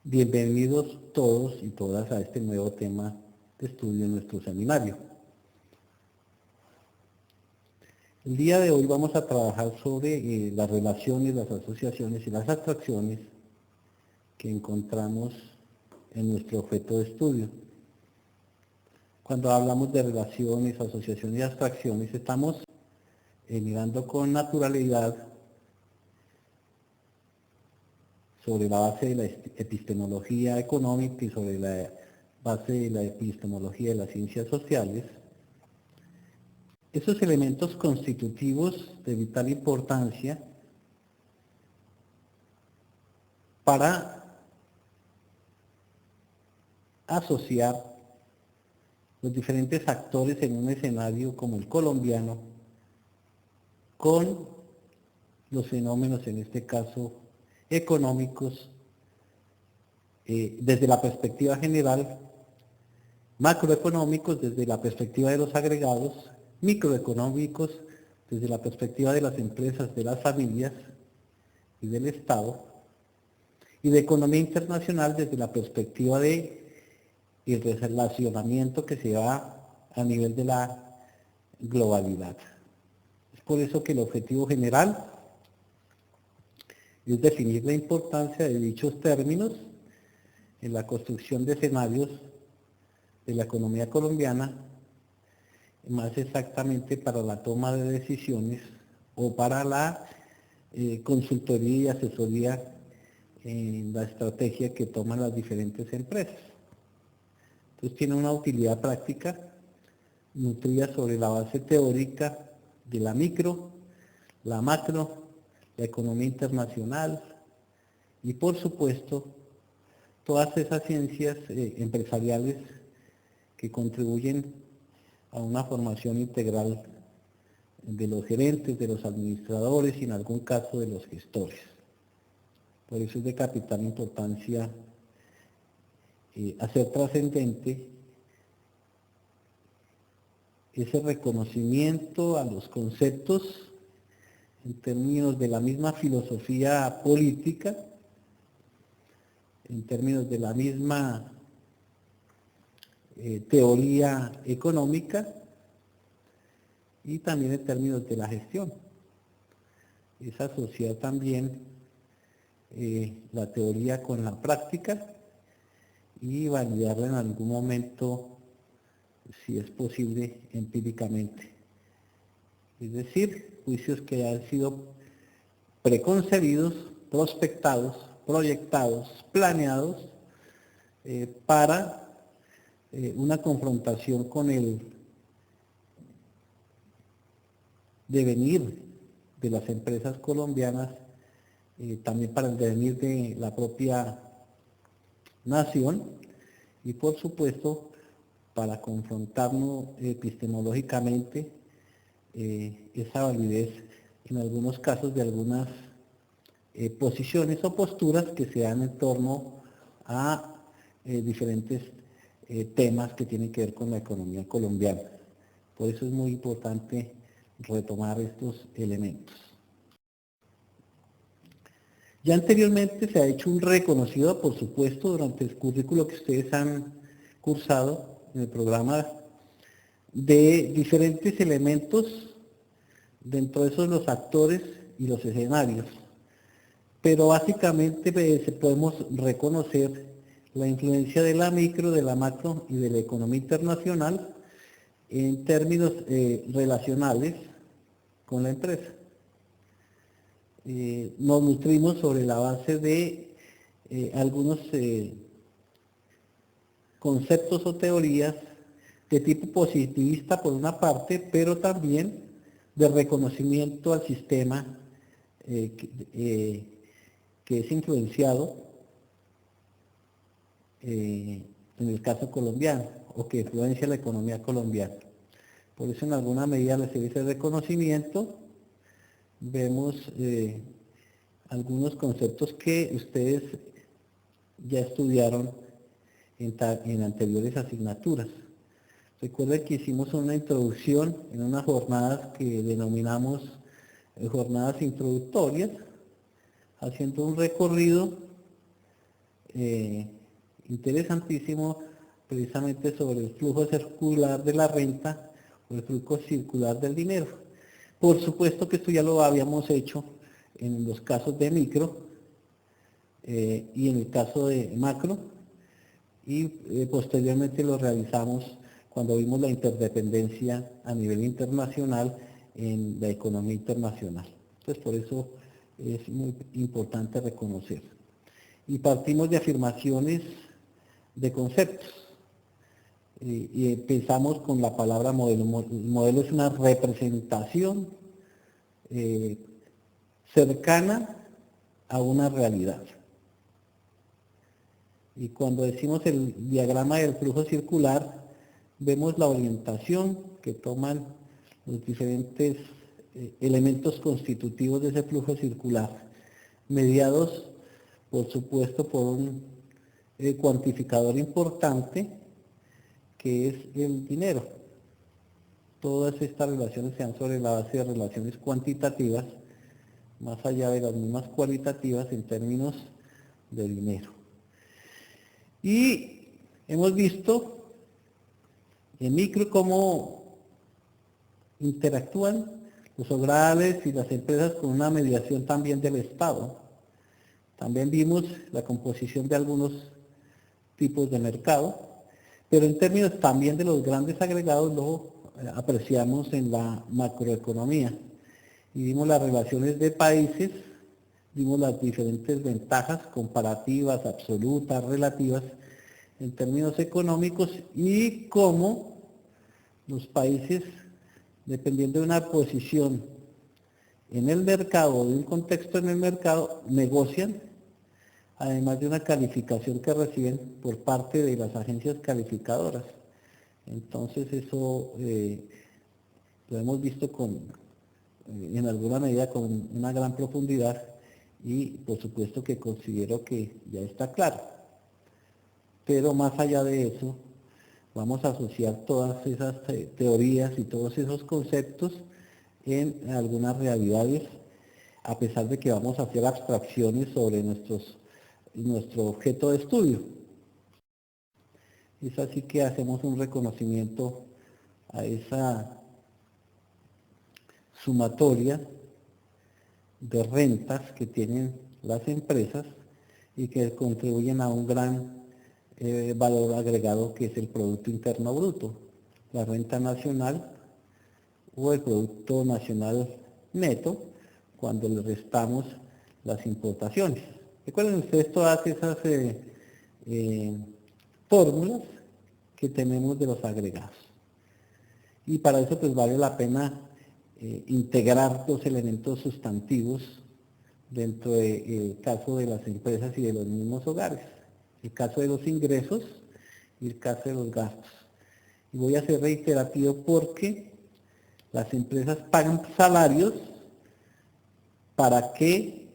Bienvenidos todos y todas a este nuevo tema de estudio en nuestro seminario. El día de hoy vamos a trabajar sobre las relaciones, las asociaciones y las abstracciones que encontramos en nuestro objeto de estudio. Cuando hablamos de relaciones, asociaciones y abstracciones, estamos mirando con naturalidad sobre la base de la epistemología económica y sobre la base de la epistemología de las ciencias sociales, esos elementos constitutivos de vital importancia para asociar los diferentes actores en un escenario como el colombiano con los fenómenos, en este caso, económicos, desde la perspectiva general, macroeconómicos desde la perspectiva de los agregados, microeconómicos desde la perspectiva de las empresas, de las familias y del Estado, y de economía internacional desde la perspectiva de el relacionamiento que se da a nivel de la globalidad. Es por eso que el objetivo general es definir la importancia de dichos términos en la construcción de escenarios de la economía colombiana, más exactamente para la toma de decisiones o para la consultoría y asesoría en la estrategia que toman las diferentes empresas. Entonces tiene una utilidad práctica nutrida sobre la base teórica de la micro, la macro, la economía internacional y por supuesto todas esas ciencias empresariales que contribuyen a una formación integral de los gerentes, de los administradores y en algún caso de los gestores. Por eso es de capital importancia hacer trascendente ese reconocimiento a los conceptos en términos de la misma filosofía política, en términos de la misma teoría económica y también en términos de la gestión. Es asociar también la teoría con la práctica y validarla en algún momento, si es posible, empíricamente. Es decir, juicios que han sido preconcebidos, prospectados, proyectados, planeados para una confrontación con el devenir de las empresas colombianas, también para el devenir de la propia nación y por supuesto para confrontarnos epistemológicamente esa validez en algunos casos de algunas posiciones o posturas que se dan en torno a diferentes temas que tienen que ver con la economía colombiana. Por eso es muy importante retomar estos elementos. Ya anteriormente se ha hecho un reconocido, por supuesto, durante el currículo que ustedes han cursado en el programa, de diferentes elementos dentro de esos los actores y los escenarios. Pero básicamente podemos reconocer la influencia de la micro, de la macro y de la economía internacional en términos relacionales con la empresa. Nos nutrimos sobre la base de algunos conceptos o teorías de tipo positivista por una parte, pero también de reconocimiento al sistema que es influenciado en el caso colombiano o que influencia la economía colombiana. Por eso en alguna medida al hacer ese reconocimiento vemos algunos conceptos que ustedes ya estudiaron en anteriores asignaturas. Recuerden que hicimos una introducción en unas jornadas que denominamos jornadas introductorias, haciendo un recorrido interesantísimo precisamente sobre el flujo circular de la renta o el flujo circular del dinero. Por supuesto que esto ya lo habíamos hecho en los casos de micro y en el caso de macro, y posteriormente lo realizamos cuando vimos la interdependencia a nivel internacional en la economía internacional. Entonces por eso es muy importante reconocer. Y partimos de afirmaciones de conceptos. Y empezamos con la palabra modelo. El modelo es una representación cercana a una realidad. Y cuando decimos el diagrama del flujo circular, vemos la orientación que toman los diferentes elementos constitutivos de ese flujo circular, mediados, por supuesto, por un cuantificador importante, que es el dinero. Todas estas relaciones se dan sobre la base de relaciones cuantitativas, más allá de las mismas cualitativas en términos de dinero. Y hemos visto en micro cómo interactúan los hogares y las empresas con una mediación también del Estado. También vimos la composición de algunos tipos de mercado, pero en términos también de los grandes agregados lo apreciamos en la macroeconomía. Y vimos las relaciones de países, vimos las diferentes ventajas comparativas, absolutas, relativas, en términos económicos, y cómo los países, dependiendo de una posición en el mercado o de un contexto en el mercado, negocian, además de una calificación que reciben por parte de las agencias calificadoras. Entonces eso lo hemos visto en alguna medida con una gran profundidad, y por supuesto que considero que ya está claro. Pero más allá de eso, vamos a asociar todas esas teorías y todos esos conceptos en algunas realidades, a pesar de que vamos a hacer abstracciones sobre nuestro objeto de estudio. Es así que hacemos un reconocimiento a esa sumatoria de rentas que tienen las empresas y que contribuyen a un gran valor agregado, que es el Producto Interno Bruto, la renta nacional o el Producto Nacional Neto, cuando le restamos las importaciones. Recuerden ustedes todas esas fórmulas que tenemos de los agregados. Y para eso pues vale la pena integrar los elementos sustantivos dentro del caso de las empresas y de los mismos hogares. El caso de los ingresos y el caso de los gastos. Y voy a ser reiterativo porque las empresas pagan salarios para que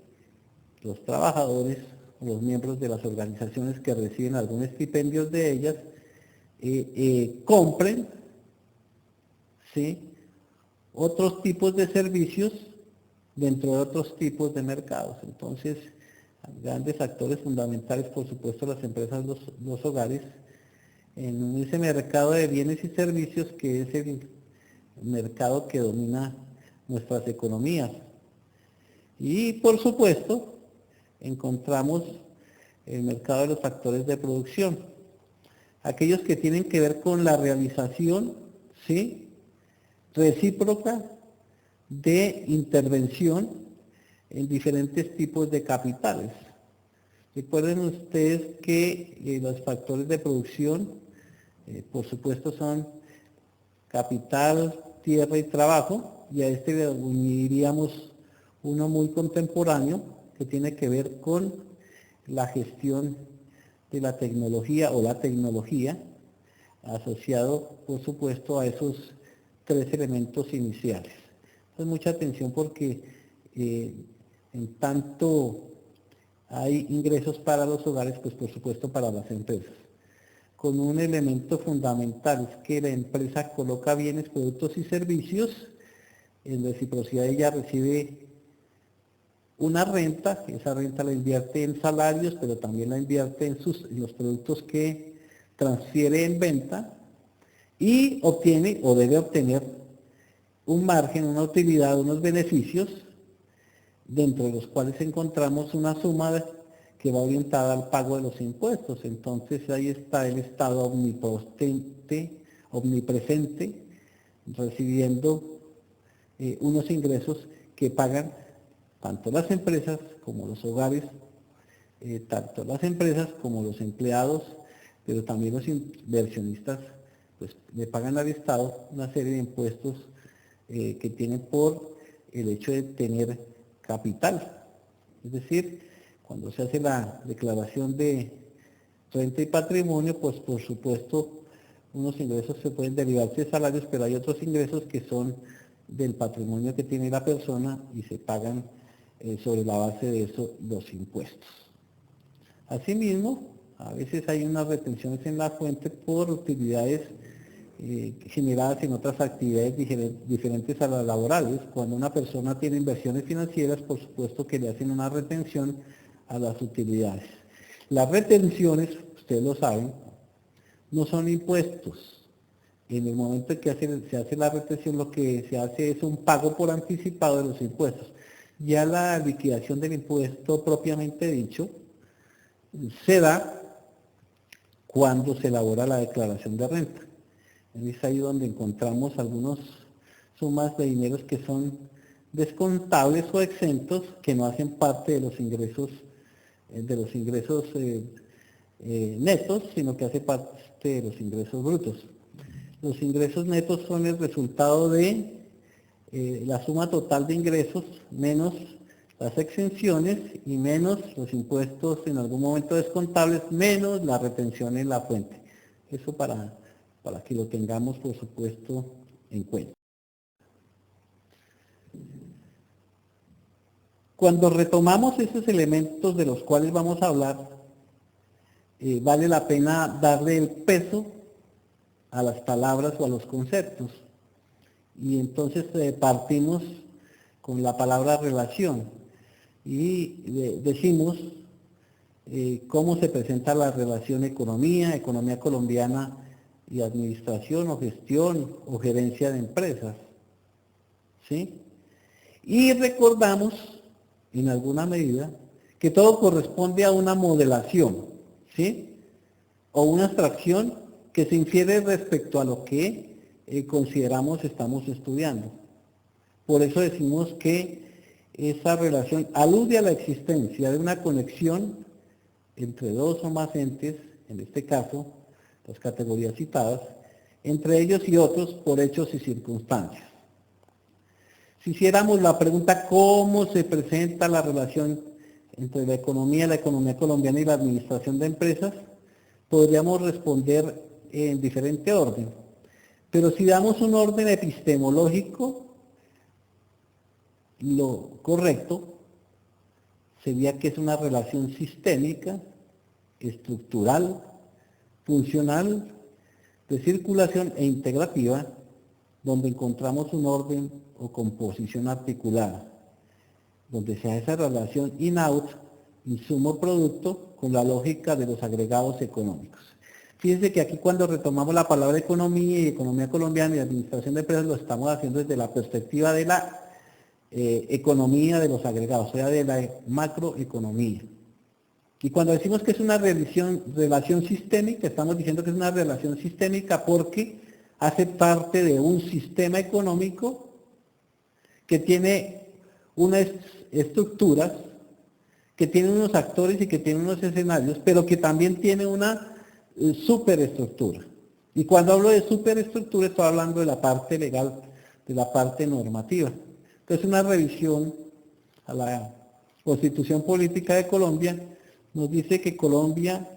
los trabajadores, los miembros de las organizaciones que reciben algún estipendio de ellas, compren, ¿sí?, otros tipos de servicios dentro de otros tipos de mercados. Entonces, grandes actores fundamentales, por supuesto, las empresas, los hogares, en ese mercado de bienes y servicios que es el mercado que domina nuestras economías. Y, por supuesto, encontramos el mercado de los factores de producción, aquellos que tienen que ver con la realización, ¿sí?, recíproca de intervención en diferentes tipos de capitales. Recuerden ustedes que los factores de producción, por supuesto, son capital, tierra y trabajo, y a este le uniríamos uno muy contemporáneo que tiene que ver con la gestión de la tecnología o la tecnología, asociado, por supuesto, a esos tres elementos iniciales. Entonces, mucha atención porque en tanto hay ingresos para los hogares, pues por supuesto para las empresas. Con un elemento fundamental es que la empresa coloca bienes, productos y servicios, en reciprocidad ella recibe una renta, esa renta la invierte en salarios, pero también la invierte en los productos que transfiere en venta y obtiene o debe obtener un margen, una utilidad, unos beneficios, dentro de los cuales encontramos una suma que va orientada al pago de los impuestos. Entonces ahí está el Estado omnipotente, omnipresente, recibiendo unos ingresos que pagan tanto las empresas como los hogares, tanto las empresas como los empleados, pero también los inversionistas, pues le pagan al Estado una serie de impuestos que tienen por el hecho de tener capital. Es decir, cuando se hace la declaración de renta y patrimonio, pues por supuesto unos ingresos se pueden derivar de salarios, pero hay otros ingresos que son del patrimonio que tiene la persona y se pagan sobre la base de eso los impuestos. Asimismo, a veces hay unas retenciones en la fuente por utilidades generadas en otras actividades diferentes a las laborales. Cuando una persona tiene inversiones financieras, por supuesto que le hacen una retención a las utilidades. Las retenciones, ustedes lo saben, no son impuestos. En el momento en que se hace la retención, lo que se hace es un pago por anticipado de los impuestos. Ya la liquidación del impuesto propiamente dicho se da cuando se elabora la declaración de renta. Es ahí donde encontramos algunas sumas de dineros que son descontables o exentos, que no hacen parte de los ingresos netos, sino que hace parte de los ingresos brutos. Los ingresos netos son el resultado de la suma total de ingresos menos las exenciones y menos los impuestos en algún momento descontables, menos la retención en la fuente. Eso para que lo tengamos, por supuesto, en cuenta. Cuando retomamos esos elementos de los cuales vamos a hablar, vale la pena darle el peso a las palabras o a los conceptos. Y entonces partimos con la palabra relación y decimos cómo se presenta la relación economía colombiana y administración o gestión o gerencia de empresas. ¿Sí? Y recordamos, en alguna medida, que todo corresponde a una modelación, ¿sí? O una abstracción que se infiere respecto a lo que consideramos estamos estudiando. Por eso decimos que esa relación alude a la existencia de una conexión entre dos o más entes, en este caso, las categorías citadas, entre ellos y otros por hechos y circunstancias. Si hiciéramos la pregunta ¿cómo se presenta la relación entre la economía colombiana y la administración de empresas?, podríamos responder en diferente orden. Pero si damos un orden epistemológico, lo correcto sería que es una relación sistémica, estructural, funcional, de circulación e integrativa, donde encontramos un orden o composición articulada, donde se hace esa relación in-out, insumo-producto, con la lógica de los agregados económicos. Fíjense que aquí cuando retomamos la palabra economía y economía colombiana y administración de empresas, lo estamos haciendo desde la perspectiva de la economía de los agregados, o sea, de la macroeconomía. Y cuando decimos que es una relación sistémica, estamos diciendo que es una relación sistémica porque hace parte de un sistema económico que tiene unas estructuras, que tiene unos actores y que tiene unos escenarios, pero que también tiene una superestructura. Y cuando hablo de superestructura estoy hablando de la parte legal, de la parte normativa. Entonces una revisión a la Constitución Política de Colombia nos dice que Colombia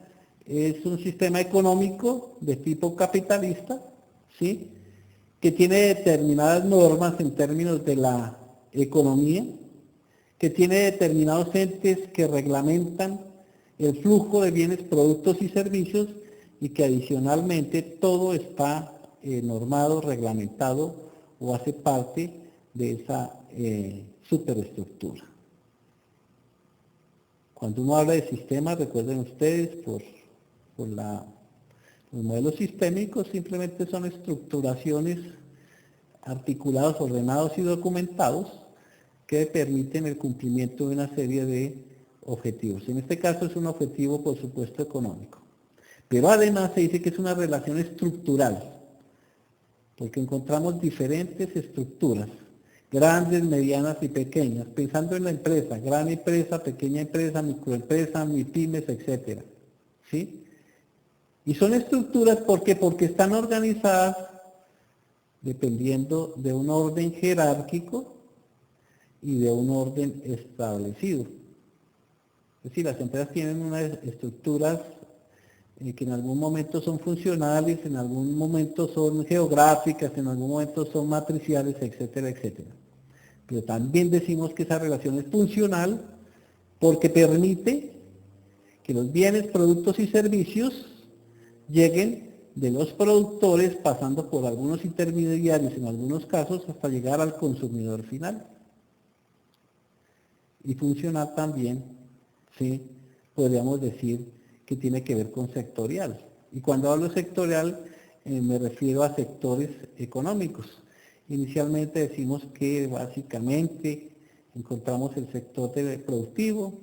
es un sistema económico de tipo capitalista, ¿sí?, que tiene determinadas normas en términos de la economía, que tiene determinados entes que reglamentan el flujo de bienes, productos y servicios, y que adicionalmente todo está normado, reglamentado o hace parte de esa superestructura. Cuando uno habla de sistemas, recuerden ustedes, los modelos sistémicos simplemente son estructuraciones articulados, ordenados y documentados que permiten el cumplimiento de una serie de objetivos. En este caso es un objetivo, por supuesto, económico. Pero además se dice que es una relación estructural, porque encontramos diferentes estructuras, grandes, medianas y pequeñas, pensando en la empresa, gran empresa, pequeña empresa, microempresa, MIPYMES, etc. ¿Sí? Y son estructuras porque están organizadas dependiendo de un orden jerárquico y de un orden establecido. Es decir, las empresas tienen unas estructuras que en algún momento son funcionales, en algún momento son geográficas, en algún momento son matriciales, etcétera, etcétera. Pero también decimos que esa relación es funcional porque permite que los bienes, productos y servicios lleguen de los productores, pasando por algunos intermediarios en algunos casos, hasta llegar al consumidor final. Y funcional también, ¿sí? Podríamos decir que tiene que ver con sectorial. Y cuando hablo sectorial, me refiero a sectores económicos. Inicialmente decimos que básicamente encontramos el sector productivo,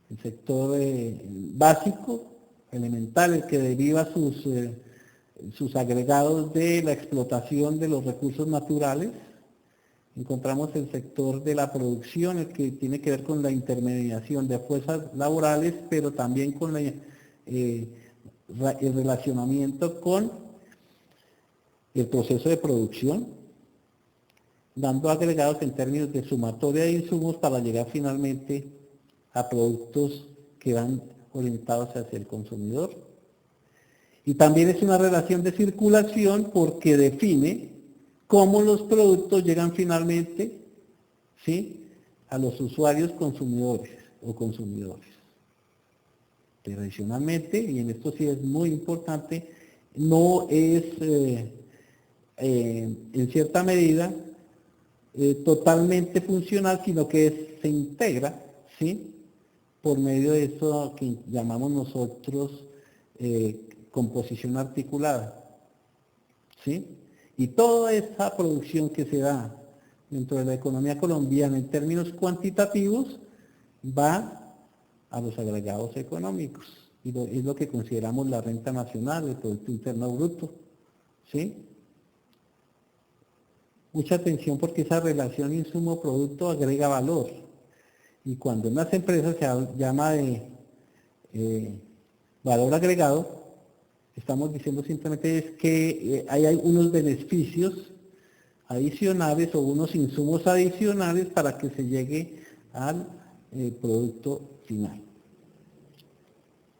el sector básico, elemental, el que deriva sus agregados de la explotación de los recursos naturales. Encontramos el sector de la producción, el que tiene que ver con la intermediación de fuerzas laborales, pero también con el relacionamiento con el proceso de producción, dando agregados en términos de sumatoria de insumos para llegar finalmente a productos que van orientados hacia el consumidor. Y también es una relación de circulación porque define cómo los productos llegan finalmente, ¿sí?, a los usuarios consumidores o consumidores. Pero adicionalmente, y en esto sí es muy importante, no es en cierta medida totalmente funcional, sino que se integra, ¿sí?, por medio de eso que llamamos nosotros composición articulada, ¿sí? Y toda esa producción que se da dentro de la economía colombiana en términos cuantitativos va a los agregados económicos, y es lo que consideramos la renta nacional, el Producto Interno Bruto, ¿sí? Mucha atención porque esa relación insumo-producto agrega valor, y cuando en las empresas se llama de valor agregado, estamos diciendo simplemente es que hay unos beneficios adicionales o unos insumos adicionales para que se llegue al producto final.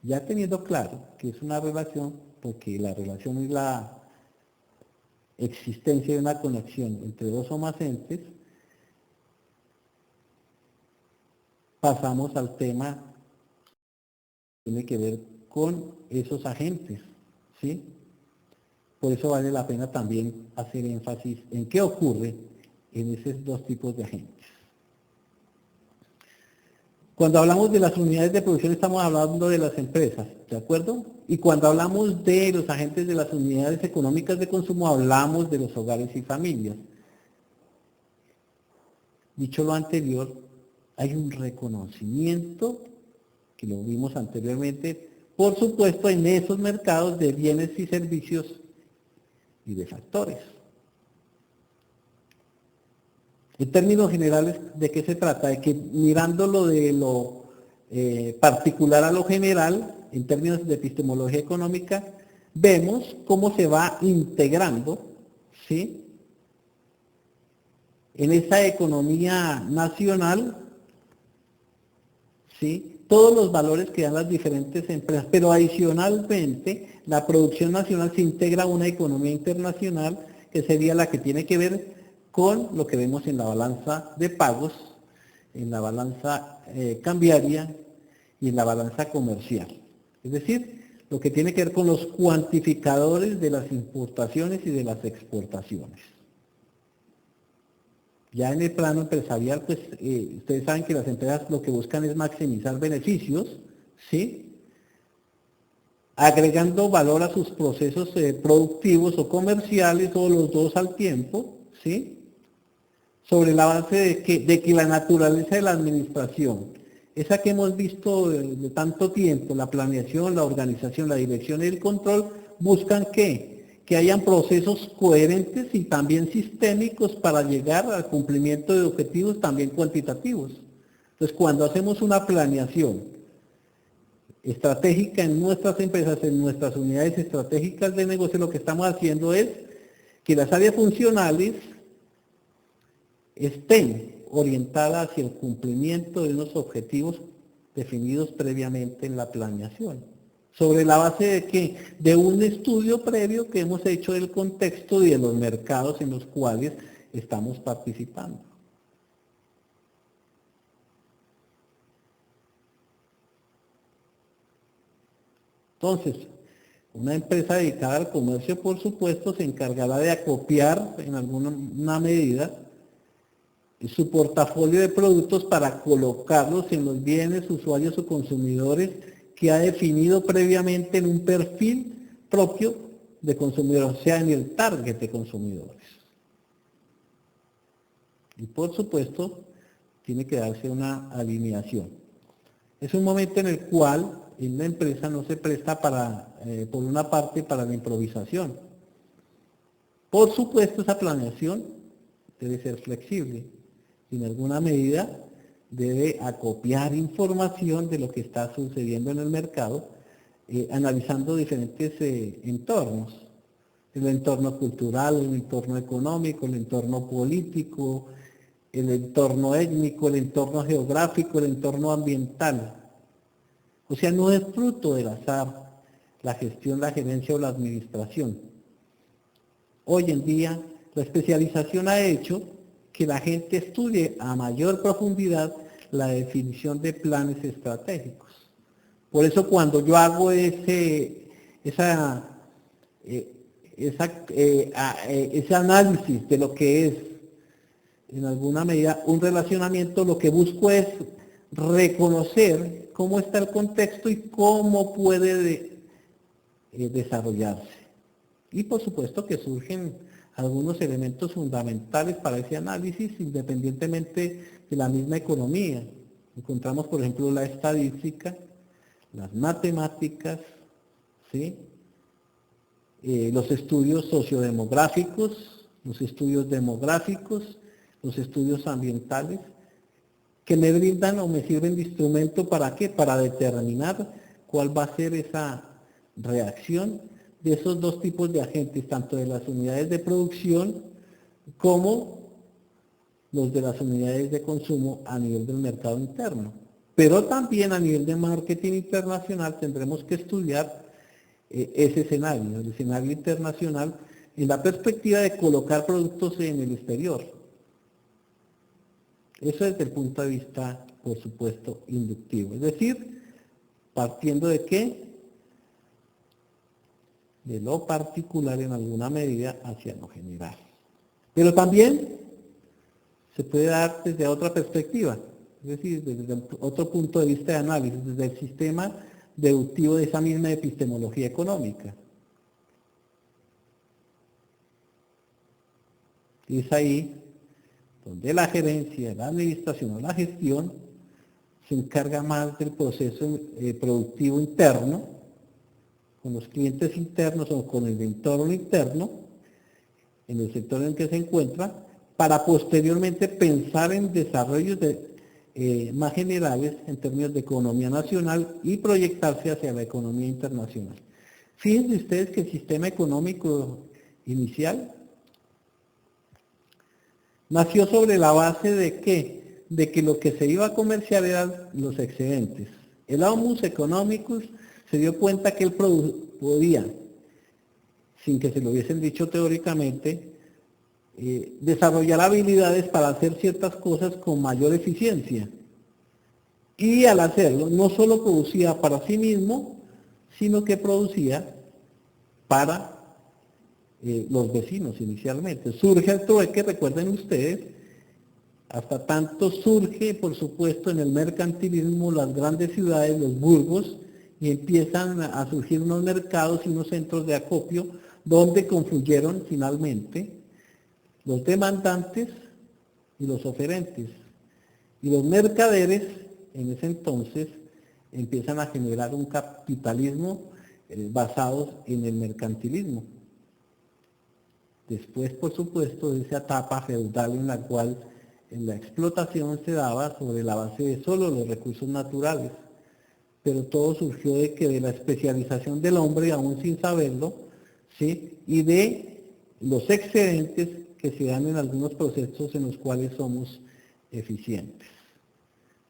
Ya teniendo claro que es una relación, porque la relación es la existencia de una conexión entre dos o más entes, pasamos al tema que tiene que ver con esos agentes, ¿sí? Por eso vale la pena también hacer énfasis en qué ocurre en esos dos tipos de agentes. Cuando hablamos de las unidades de producción estamos hablando de las empresas, ¿de acuerdo? Y cuando hablamos de los agentes de las unidades económicas de consumo hablamos de los hogares y familias. Dicho lo anterior, hay un reconocimiento, que lo vimos anteriormente, por supuesto en esos mercados de bienes y servicios y de factores. En términos generales, ¿de qué se trata? De que mirándolo de lo particular a lo general, en términos de epistemología económica, vemos cómo se va integrando, ¿sí?, en esa economía nacional, ¿sí?, todos los valores que dan las diferentes empresas, pero adicionalmente la producción nacional se integra a una economía internacional que sería la que tiene que ver con lo que vemos en la balanza de pagos, en la balanza cambiaria y en la balanza comercial. Es decir, lo que tiene que ver con los cuantificadores de las importaciones y de las exportaciones. Ya en el plano empresarial, pues ustedes saben que las empresas lo que buscan es maximizar beneficios, ¿sí? Agregando valor a sus procesos productivos o comerciales o los dos al tiempo, ¿sí? Sobre la base de que la naturaleza de la administración, esa que hemos visto de tanto tiempo, la planeación, la organización, la dirección y el control, buscan que hayan procesos coherentes y también sistémicos para llegar al cumplimiento de objetivos también cuantitativos. Entonces, cuando hacemos una planeación estratégica en nuestras empresas, en nuestras unidades estratégicas de negocio, lo que estamos haciendo es que las áreas funcionales estén orientadas hacia el cumplimiento de unos objetivos definidos previamente en la planeación. ¿Sobre la base de qué? De un estudio previo que hemos hecho del contexto y de los mercados en los cuales estamos participando. Entonces, una empresa dedicada al comercio, por supuesto, se encargará de acopiar en alguna medida su portafolio de productos para colocarlos en los bienes, usuarios o consumidores que ha definido previamente en un perfil propio de consumidores, o sea, en el target de consumidores. Y por supuesto, tiene que darse una alineación. Es un momento en el cual en la empresa no se presta por una parte, para la improvisación. Por supuesto, esa planeación debe ser flexible. En alguna medida debe acopiar información de lo que está sucediendo en el mercado, analizando diferentes entornos, el entorno cultural, el entorno económico, el entorno político, el entorno étnico, el entorno geográfico, el entorno ambiental. O sea, no es fruto del azar la gestión, la gerencia o la administración. Hoy en día la especialización ha hecho que la gente estudie a mayor profundidad la definición de planes estratégicos. Por eso cuando yo hago ese análisis de lo que es, en alguna medida, un relacionamiento, lo que busco es reconocer cómo está el contexto y cómo puede desarrollarse. Y por supuesto que surgen algunos elementos fundamentales para ese análisis, independientemente de la misma economía. Encontramos, por ejemplo, la estadística, las matemáticas, ¿sí? Los estudios sociodemográficos, los estudios demográficos, los estudios ambientales, que me brindan o me sirven de instrumento ¿para qué? Para determinar cuál va a ser esa reacción de esos dos tipos de agentes, tanto de las unidades de producción como los de las unidades de consumo a nivel del mercado interno. Pero también a nivel de marketing internacional tendremos que estudiar ese escenario, el escenario internacional, en la perspectiva de colocar productos en el exterior. Eso desde el punto de vista, por supuesto, inductivo. Es decir, partiendo de qué? De lo particular en alguna medida hacia lo general. Pero también se puede dar desde otra perspectiva, es decir, desde otro punto de vista de análisis, desde el sistema deductivo de esa misma epistemología económica. Y es ahí donde la gerencia, la administración o la gestión se encarga más del proceso productivo interno, con los clientes internos o con el entorno interno, en el sector en el que se encuentra, para posteriormente pensar en desarrollos más generales en términos de economía nacional y proyectarse hacia la economía internacional. Fíjense ustedes que el sistema económico inicial nació sobre la base de ¿qué? De que lo que se iba a comerciar eran los excedentes. El Homus economicus se dio cuenta que él podía, sin que se lo hubiesen dicho teóricamente, desarrollar habilidades para hacer ciertas cosas con mayor eficiencia. Y al hacerlo, no solo producía para sí mismo, sino que producía para los vecinos inicialmente. Surge el trueque, recuerden ustedes, Hasta tanto surge, por supuesto, en el mercantilismo las grandes ciudades, los burgos, y empiezan a surgir unos mercados y unos centros de acopio donde confluyeron finalmente los demandantes y los oferentes. Y los mercaderes, en ese entonces, empiezan a generar un capitalismo basado en el mercantilismo. Después, por supuesto, de esa etapa feudal en la cual la explotación se daba sobre la base de solo los recursos naturales, pero todo surgió de la especialización del hombre, aún sin saberlo, ¿sí? Y de los excedentes que se dan en algunos procesos en los cuales somos eficientes.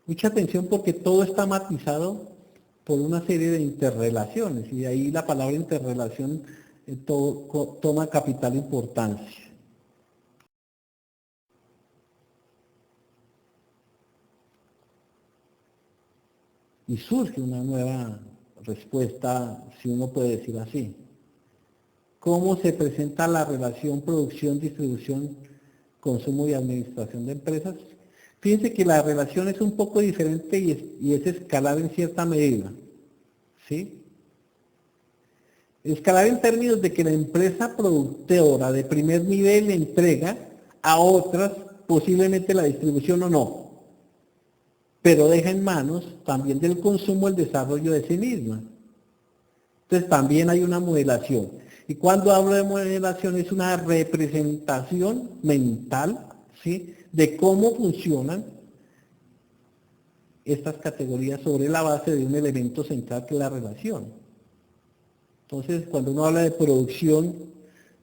Mucha atención porque todo está matizado por una serie de interrelaciones, y de ahí la palabra interrelación toma capital importancia. Y surge una nueva respuesta, si uno puede decir así. ¿Cómo se presenta la relación producción, distribución, consumo y administración de empresas? Fíjense que la relación es un poco diferente y es escalar en cierta medida, ¿sí? Escalar en términos de que la empresa productora de primer nivel entrega a otras posiblemente la distribución o no, pero deja en manos también del consumo el desarrollo de sí misma. Entonces también hay una modelación. Y cuando hablo de modelación es una representación mental, ¿sí?, de cómo funcionan estas categorías sobre la base de un elemento central que es la relación. Entonces, cuando uno habla de producción,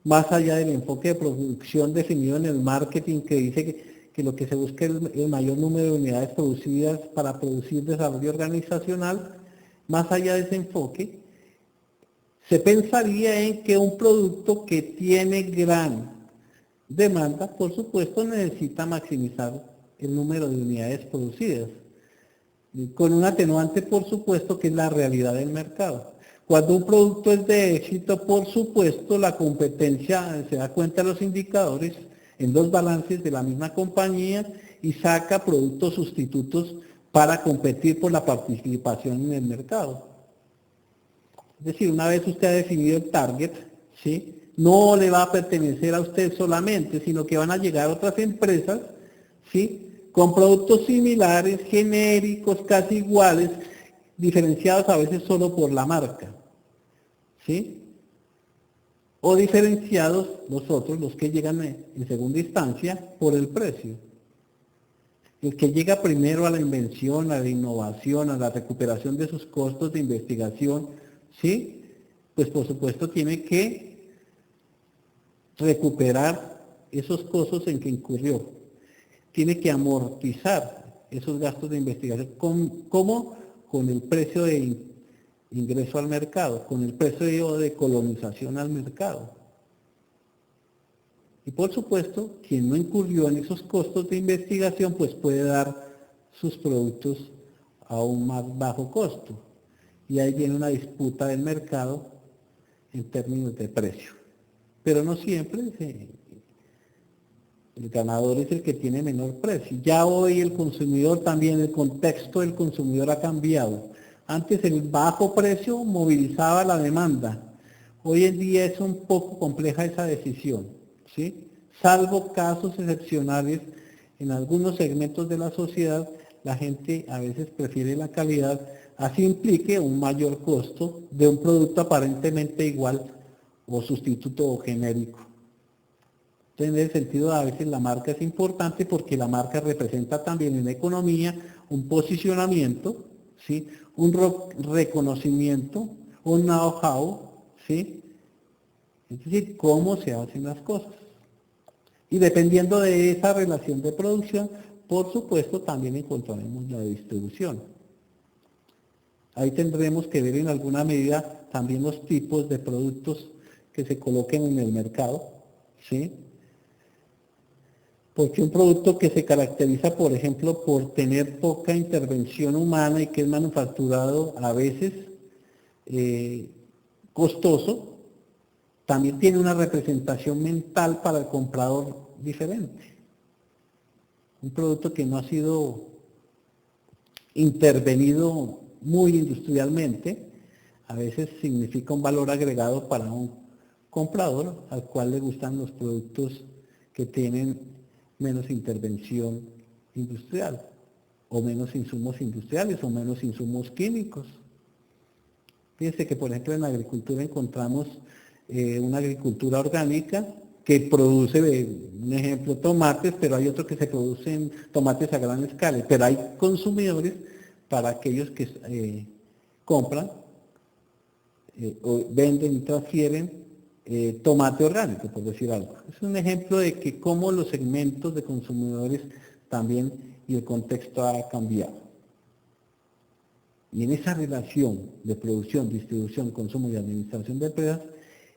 más allá del enfoque de producción definido en el marketing, que dice que lo que se busca es el mayor número de unidades producidas para producir desarrollo organizacional, más allá de ese enfoque, se pensaría en que un producto que tiene gran demanda, por supuesto, necesita maximizar el número de unidades producidas, con un atenuante, por supuesto, que es la realidad del mercado. Cuando un producto es de éxito, por supuesto, la competencia se da cuenta de los indicadores en los balances de la misma compañía y saca productos sustitutos para competir por la participación en el mercado. Es decir, una vez usted ha definido el target, ¿sí?, no le va a pertenecer a usted solamente, sino que van a llegar otras empresas, ¿sí?, con productos similares, genéricos, casi iguales, diferenciados a veces solo por la marca, ¿sí? O diferenciados los otros, los que llegan en segunda instancia, por el precio. El que llega primero a la invención, a la innovación, a la recuperación de sus costos de investigación, ¿sí?, pues por supuesto tiene que recuperar esos costos en que incurrió. Tiene que amortizar esos gastos de investigación. ¿Cómo? Con el precio de ingreso al mercado, con el precio de colonización al mercado. Y por supuesto, quien no incurrió en esos costos de investigación, pues puede dar sus productos a un más bajo costo. Y ahí viene una disputa del mercado en términos de precio. Pero no siempre el ganador es el que tiene menor precio. Ya hoy el consumidor también, el contexto del consumidor ha cambiado. Antes el bajo precio movilizaba la demanda. Hoy en día es un poco compleja esa decisión, ¿sí? Salvo casos excepcionales, en algunos segmentos de la sociedad, la gente a veces prefiere la calidad, así implique un mayor costo de un producto aparentemente igual o sustituto o genérico. Entonces, en ese sentido, a veces la marca es importante porque la marca representa también en la economía un posicionamiento, ¿sí?, un reconocimiento, un know-how, ¿sí?, es decir, cómo se hacen las cosas. Y dependiendo de esa relación de producción, por supuesto, también encontraremos la distribución. Ahí tendremos que ver en alguna medida también los tipos de productos que se coloquen en el mercado, ¿sí? Porque un producto que se caracteriza, por ejemplo, por tener poca intervención humana y que es manufacturado a veces costoso, también tiene una representación mental para el comprador diferente. un producto que no ha sido intervenido muy industrialmente, a veces significa un valor agregado para un comprador al cual le gustan los productos que tienen menos intervención industrial, o menos insumos industriales, o menos insumos químicos. Fíjense que, por ejemplo, en la agricultura encontramos una agricultura orgánica que produce, un ejemplo, tomates, pero hay otros que se producen tomates a gran escala, pero hay consumidores para aquellos que compran o venden y transfieren tomate orgánico, por decir algo. Es un ejemplo de que cómo los segmentos de consumidores también y el contexto ha cambiado. Y en esa relación de producción, distribución, consumo y administración de empresas,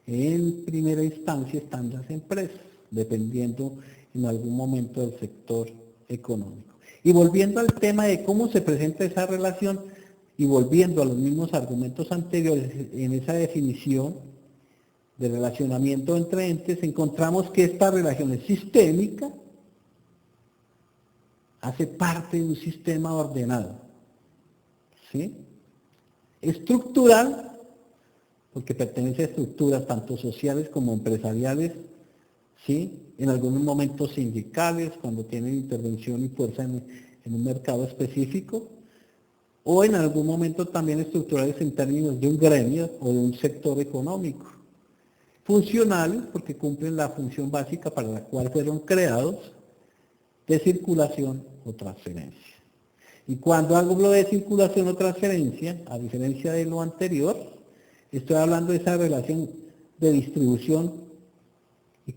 en primera instancia están las empresas, dependiendo en algún momento del sector económico. Y volviendo al tema de cómo se presenta esa relación, y volviendo a los mismos argumentos anteriores, en esa definición de relacionamiento entre entes, encontramos que esta relación es sistémica, hace parte de un sistema ordenado, ¿sí? Estructural, porque pertenece a estructuras tanto sociales como empresariales, ¿sí? En algunos momentos sindicales, cuando tienen intervención y fuerza en un mercado específico, o en algún momento también estructurales en términos de un gremio o de un sector económico. Funcionales, porque cumplen la función básica para la cual fueron creados, de circulación o transferencia. Y cuando hablo de circulación o transferencia, a diferencia de lo anterior, estoy hablando de esa relación de distribución,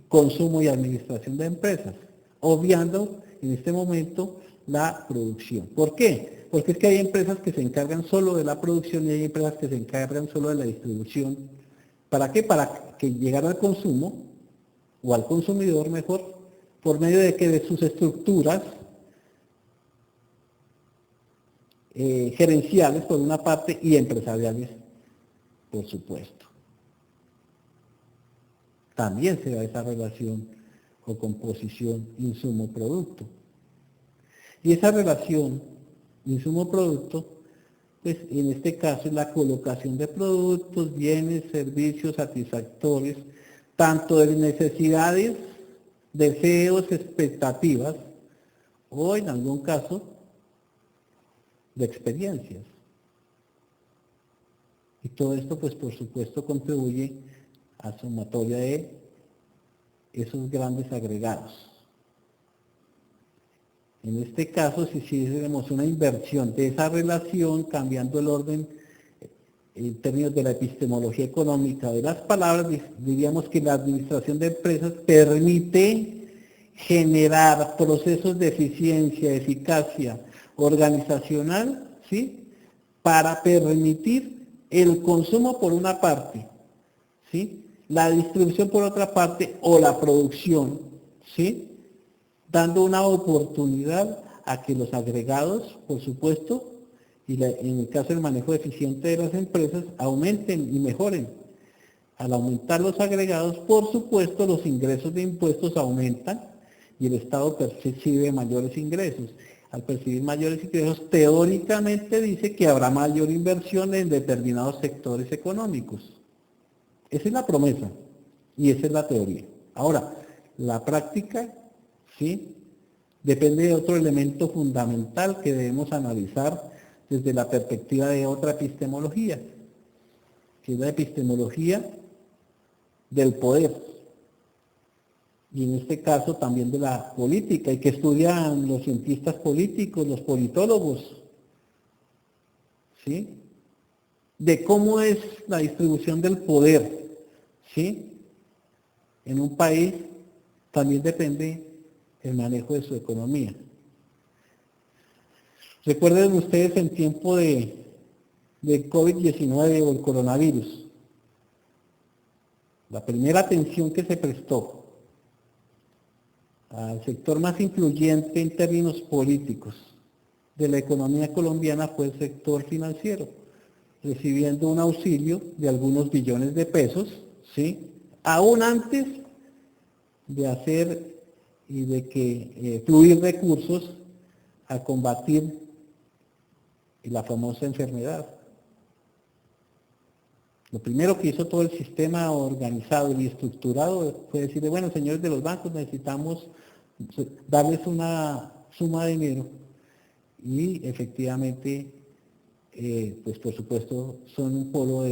consumo y administración de empresas, obviando en este momento la producción. ¿Por qué? Porque es que hay empresas que se encargan solo de la producción y hay empresas que se encargan solo de la distribución. ¿Para qué? Para que llegar al consumo, o al consumidor mejor, por medio de que de sus estructuras gerenciales por una parte y empresariales por supuesto. También se da esa relación o composición insumo-producto. Y esa relación insumo-producto, pues en este caso es la colocación de productos, bienes, servicios satisfactorios, tanto de necesidades, deseos, expectativas, o en algún caso de experiencias. Y todo esto, pues por supuesto, contribuye a sumatoria de esos grandes agregados. En este caso, si hiciéramos una inversión de esa relación, cambiando el orden en términos de la epistemología económica de las palabras, diríamos que la administración de empresas permite generar procesos de eficiencia, eficacia organizacional, ¿sí?, para permitir el consumo por una parte, ¿sí?, la distribución por otra parte o la producción, ¿sí?, dando una oportunidad a que los agregados, por supuesto, y en el caso del manejo eficiente de las empresas, aumenten y mejoren. Al aumentar los agregados, por supuesto, los ingresos de impuestos aumentan y el Estado percibe mayores ingresos. Al percibir mayores ingresos, teóricamente dice que habrá mayor inversión en determinados sectores económicos. Esa es la promesa y esa es la teoría. Ahora, la práctica, ¿sí?, depende de otro elemento fundamental que debemos analizar desde la perspectiva de otra epistemología, que es la epistemología del poder, y en este caso también de la política, y que estudian los cientistas políticos, los politólogos, ¿sí?, de cómo es la distribución del poder, ¿sí?, en un país. También depende el manejo de su economía. Recuerden ustedes en tiempo de COVID-19 o el coronavirus, la primera atención que se prestó al sector más influyente en términos políticos de la economía colombiana fue el sector financiero, recibiendo un auxilio de algunos billones de pesos, ¿sí?, aún antes de hacer y de que fluir recursos a combatir la famosa enfermedad. Lo primero que hizo todo el sistema organizado y estructurado fue decirle, bueno, señores de los bancos, necesitamos darles una suma de dinero y efectivamente, pues por supuesto, son un polo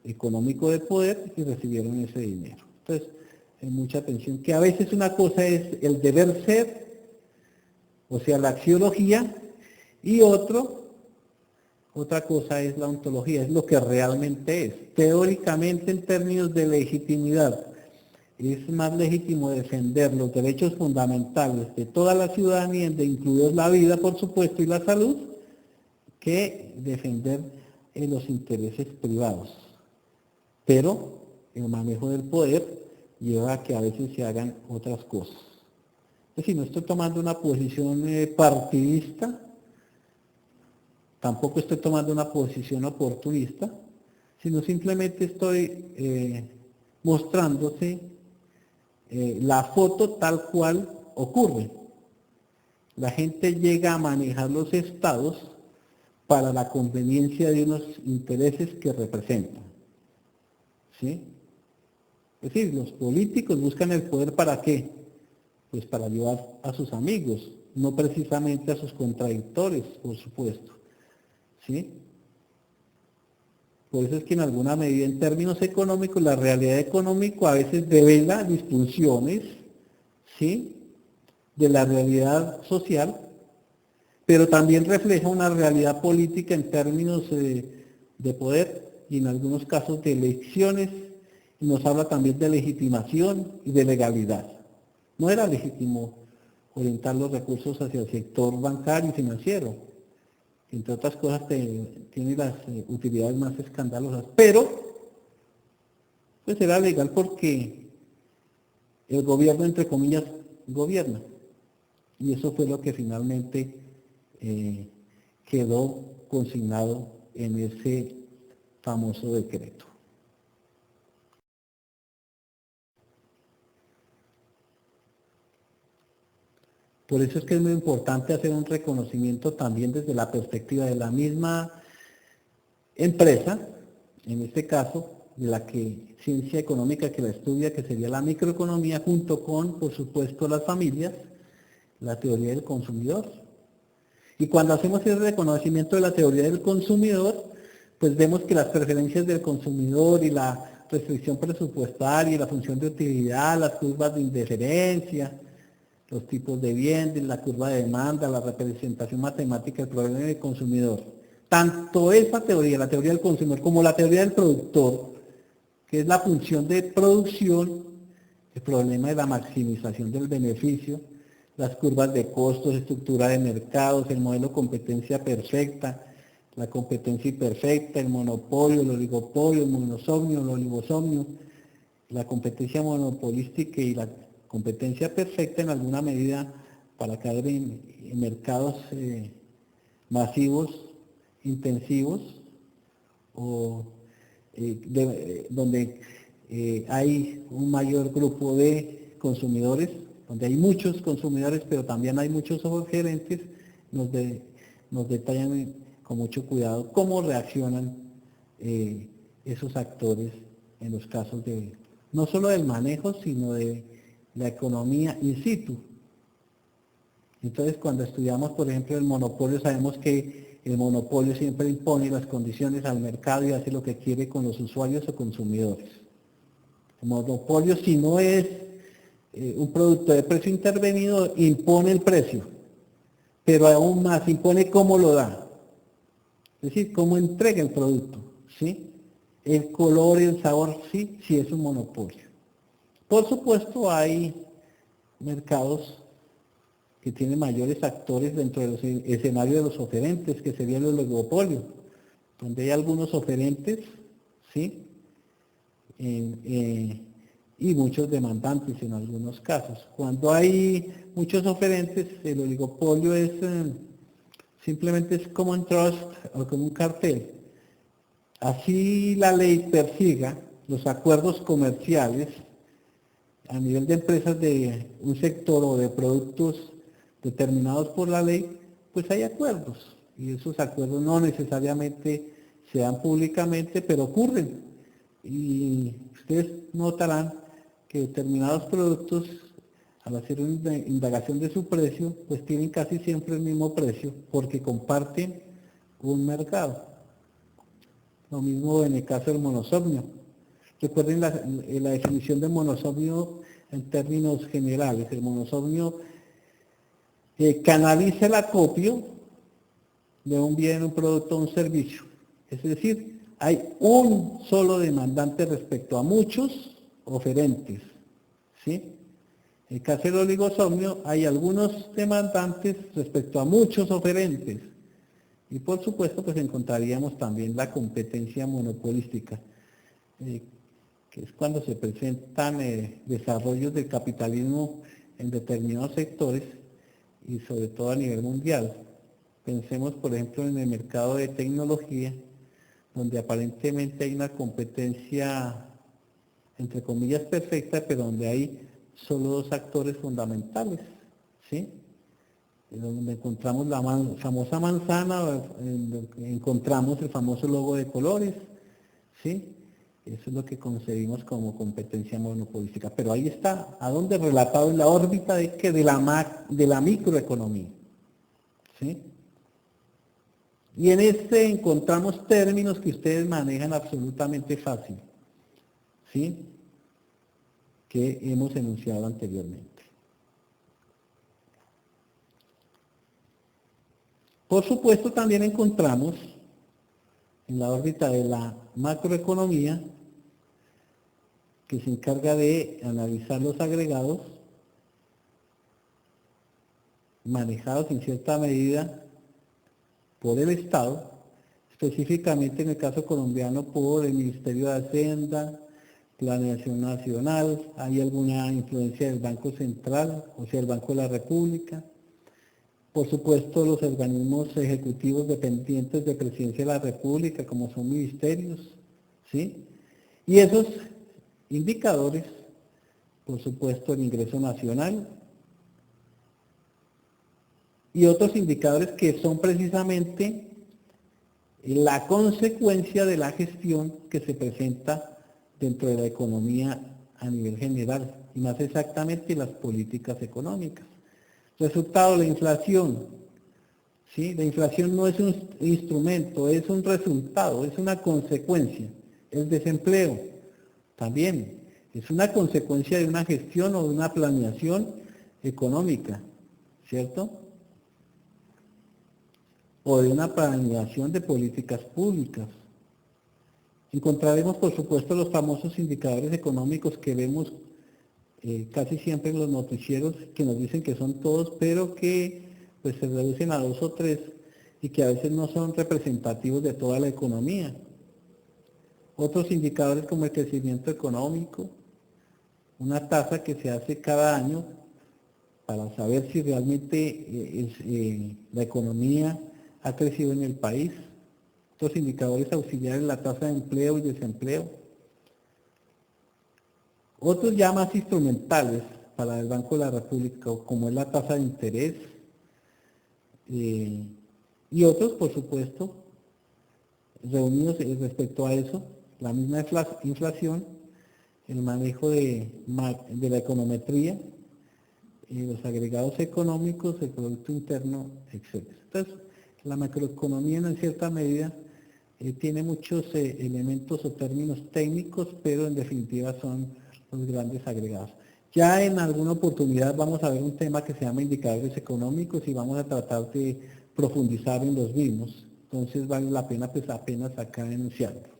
económico de poder y recibieron ese dinero. Entonces, mucha atención, que a veces una cosa es el deber ser, o sea, la axiología, y otra cosa es la ontología, es lo que realmente es. Teóricamente, en términos de legitimidad, es más legítimo defender los derechos fundamentales de toda la ciudadanía, de incluidos la vida, por supuesto, y la salud, que defender los intereses privados. Pero el manejo del poder lleva a que a veces se hagan otras cosas. Es decir, no estoy tomando una posición partidista, tampoco estoy tomando una posición oportunista, sino simplemente estoy mostrándote la foto tal cual ocurre. La gente llega a manejar los estados para la conveniencia de unos intereses que representan. ¿Sí? Es decir, los políticos buscan el poder ¿para qué? Pues para ayudar a sus amigos, no precisamente a sus contradictores, por supuesto. ¿Sí? Por eso es que en alguna medida, en términos económicos, la realidad económica a veces devela disfunciones, ¿sí?, de la realidad social, pero también refleja una realidad política en términos de poder y en algunos casos de elecciones, y nos habla también de legitimación y de legalidad. No era legítimo orientar los recursos hacia el sector bancario y financiero, que entre otras cosas tiene las utilidades más escandalosas, pero pues era legal porque el gobierno, entre comillas, gobierna. Y eso fue lo que finalmente quedó consignado en ese famoso decreto. Por eso es que es muy importante hacer un reconocimiento también desde la perspectiva de la misma empresa, en este caso, de la ciencia económica que la estudia, que sería la microeconomía, junto con, por supuesto, las familias, la teoría del consumidor. Y cuando hacemos ese reconocimiento de la teoría del consumidor, pues vemos que las preferencias del consumidor y la restricción presupuestaria y la función de utilidad, las curvas de indiferencia, los tipos de bienes, la curva de demanda, la representación matemática del problema del consumidor. Tanto esa teoría, la teoría del consumidor, como la teoría del productor, que es la función de producción, el problema de la maximización del beneficio, las curvas de costos, estructura de mercados, el modelo competencia perfecta, la competencia imperfecta, el monopolio, el oligopolio, el monosomnio, el oligosomnio, la competencia monopolística y la competencia perfecta en alguna medida para caer en mercados masivos, intensivos, o donde hay un mayor grupo de consumidores, donde hay muchos consumidores, pero también hay muchos gerentes, nos detallan con mucho cuidado cómo reaccionan esos actores en los casos de, no solo del manejo, sino de la economía in situ. Entonces, cuando estudiamos, por ejemplo, el monopolio, sabemos que el monopolio siempre impone las condiciones al mercado y hace lo que quiere con los usuarios o consumidores. El monopolio, si no es un producto de precio intervenido, impone el precio, pero aún más impone cómo lo da, es decir, cómo entrega el producto, ¿sí? El color y el sabor, sí es un monopolio. Por supuesto, hay mercados que tienen mayores actores dentro del escenario de los oferentes, que sería el oligopolio, donde hay algunos oferentes, ¿sí? Y muchos demandantes en algunos casos. Cuando hay muchos oferentes, el oligopolio es simplemente es como un trust o como un cartel. Así la ley persiga los acuerdos comerciales, a nivel de empresas de un sector o de productos determinados por la ley, pues hay acuerdos. Y esos acuerdos no necesariamente se dan públicamente, pero ocurren. Y ustedes notarán que determinados productos, al hacer una indagación de su precio, pues tienen casi siempre el mismo precio, porque comparten un mercado. Lo mismo en el caso del monosomnio. Recuerden la definición de monosomnio en términos generales. El monosomnio canaliza el acopio de un bien, un producto o un servicio. Es decir, hay un solo demandante respecto a muchos oferentes. ¿Sí? En el caso del oligosomnio hay algunos demandantes respecto a muchos oferentes. Y por supuesto, pues encontraríamos también la competencia monopolística, que es cuando se presentan desarrollos del capitalismo en determinados sectores y sobre todo a nivel mundial. Pensemos, por ejemplo, en el mercado de tecnología, donde aparentemente hay una competencia, entre comillas, perfecta, pero donde hay solo dos actores fundamentales, ¿sí? Donde encontramos la famosa manzana, encontramos el famoso logo de colores, ¿sí? Eso es lo que concebimos como competencia monopolística. Pero ahí está, ¿a dónde relatado en la órbita de qué? De la microeconomía, ¿sí? Y en este encontramos términos que ustedes manejan absolutamente fácil, ¿sí? Que hemos enunciado anteriormente. Por supuesto, también encontramos en la órbita de la macroeconomía, que se encarga de analizar los agregados, manejados en cierta medida por el Estado, específicamente en el caso colombiano por el Ministerio de Hacienda, Planeación Nacional, hay alguna influencia del Banco Central, o sea, el Banco de la República, por supuesto los organismos ejecutivos dependientes de Presidencia de la República, como son ministerios, ¿sí? Y esos indicadores, por supuesto, el ingreso nacional y otros indicadores que son precisamente la consecuencia de la gestión que se presenta dentro de la economía a nivel general, y más exactamente las políticas económicas. Resultado, la inflación. ¿Sí? La inflación no es un instrumento, es un resultado, es una consecuencia. El desempleo también es una consecuencia de una gestión o de una planeación económica, ¿cierto? O de una planeación de políticas públicas. Encontraremos, por supuesto, los famosos indicadores económicos que vemos casi siempre en los noticieros, que nos dicen que son todos, pero que pues se reducen a 2 o 3 y que a veces no son representativos de toda la economía. Otros indicadores como el crecimiento económico, una tasa que se hace cada año para saber si realmente la economía ha crecido en el país. Otros indicadores auxiliares, la tasa de empleo y desempleo. Otros ya más instrumentales para el Banco de la República, como es la tasa de interés, y otros, por supuesto, reunidos respecto a eso, la misma inflación, el manejo de la econometría, los agregados económicos, el Producto Interno, etc. Entonces, la macroeconomía en cierta medida tiene muchos elementos o términos técnicos, pero en definitiva son los grandes agregados. Ya en alguna oportunidad vamos a ver un tema que se llama indicadores económicos y vamos a tratar de profundizar en los mismos. Entonces vale la pena pues apenas acá enunciarlo.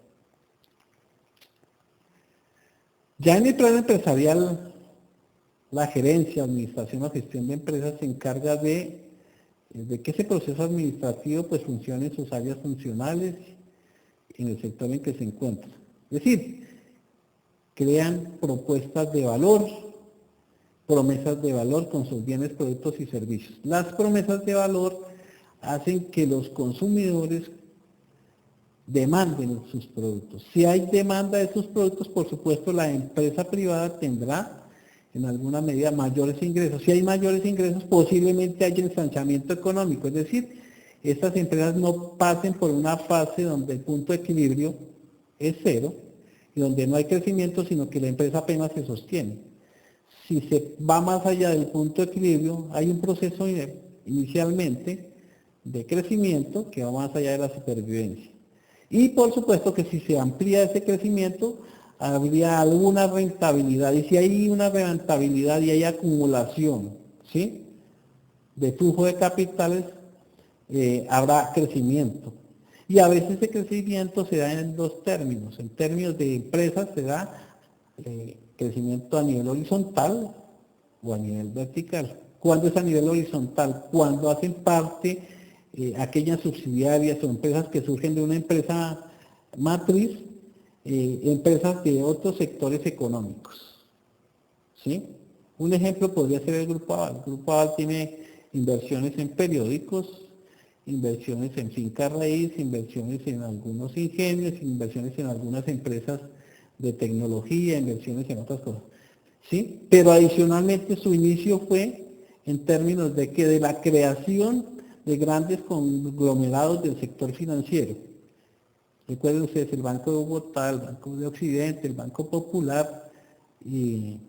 Ya en el plano empresarial, la gerencia, administración o gestión de empresas se encarga de que ese proceso administrativo pues funcione en sus áreas funcionales en el sector en que se encuentra. Es decir, crean propuestas de valor, promesas de valor con sus bienes, productos y servicios. Las promesas de valor hacen que los consumidores demanden sus productos. Si hay demanda de sus productos, por supuesto la empresa privada tendrá en alguna medida mayores ingresos. Si hay mayores ingresos, posiblemente haya ensanchamiento económico, es decir, estas empresas no pasen por una fase donde el punto de equilibrio es cero y donde no hay crecimiento, sino que la empresa apenas se sostiene. Si se va más allá del punto de equilibrio, hay un proceso inicialmente de crecimiento que va más allá de la supervivencia. Y por supuesto que si se amplía ese crecimiento, habría alguna rentabilidad. Y si hay una rentabilidad y hay acumulación, ¿sí?, de flujo de capitales, habrá crecimiento. Y a veces ese crecimiento se da en dos términos. En términos de empresas se da crecimiento a nivel horizontal o a nivel vertical. ¿Cuándo es a nivel horizontal? Cuando hacen parte aquellas subsidiarias o empresas que surgen de una empresa matriz, empresas de otros sectores económicos, ¿sí? Un ejemplo podría ser el Grupo Aval. El Grupo Aval tiene inversiones en periódicos, inversiones en finca raíz, inversiones en algunos ingenios, inversiones en algunas empresas de tecnología, inversiones en otras cosas, ¿sí? Pero adicionalmente su inicio fue en términos de que de la creación de grandes conglomerados del sector financiero. Recuerden ustedes el Banco de Bogotá, el Banco de Occidente, el Banco Popular y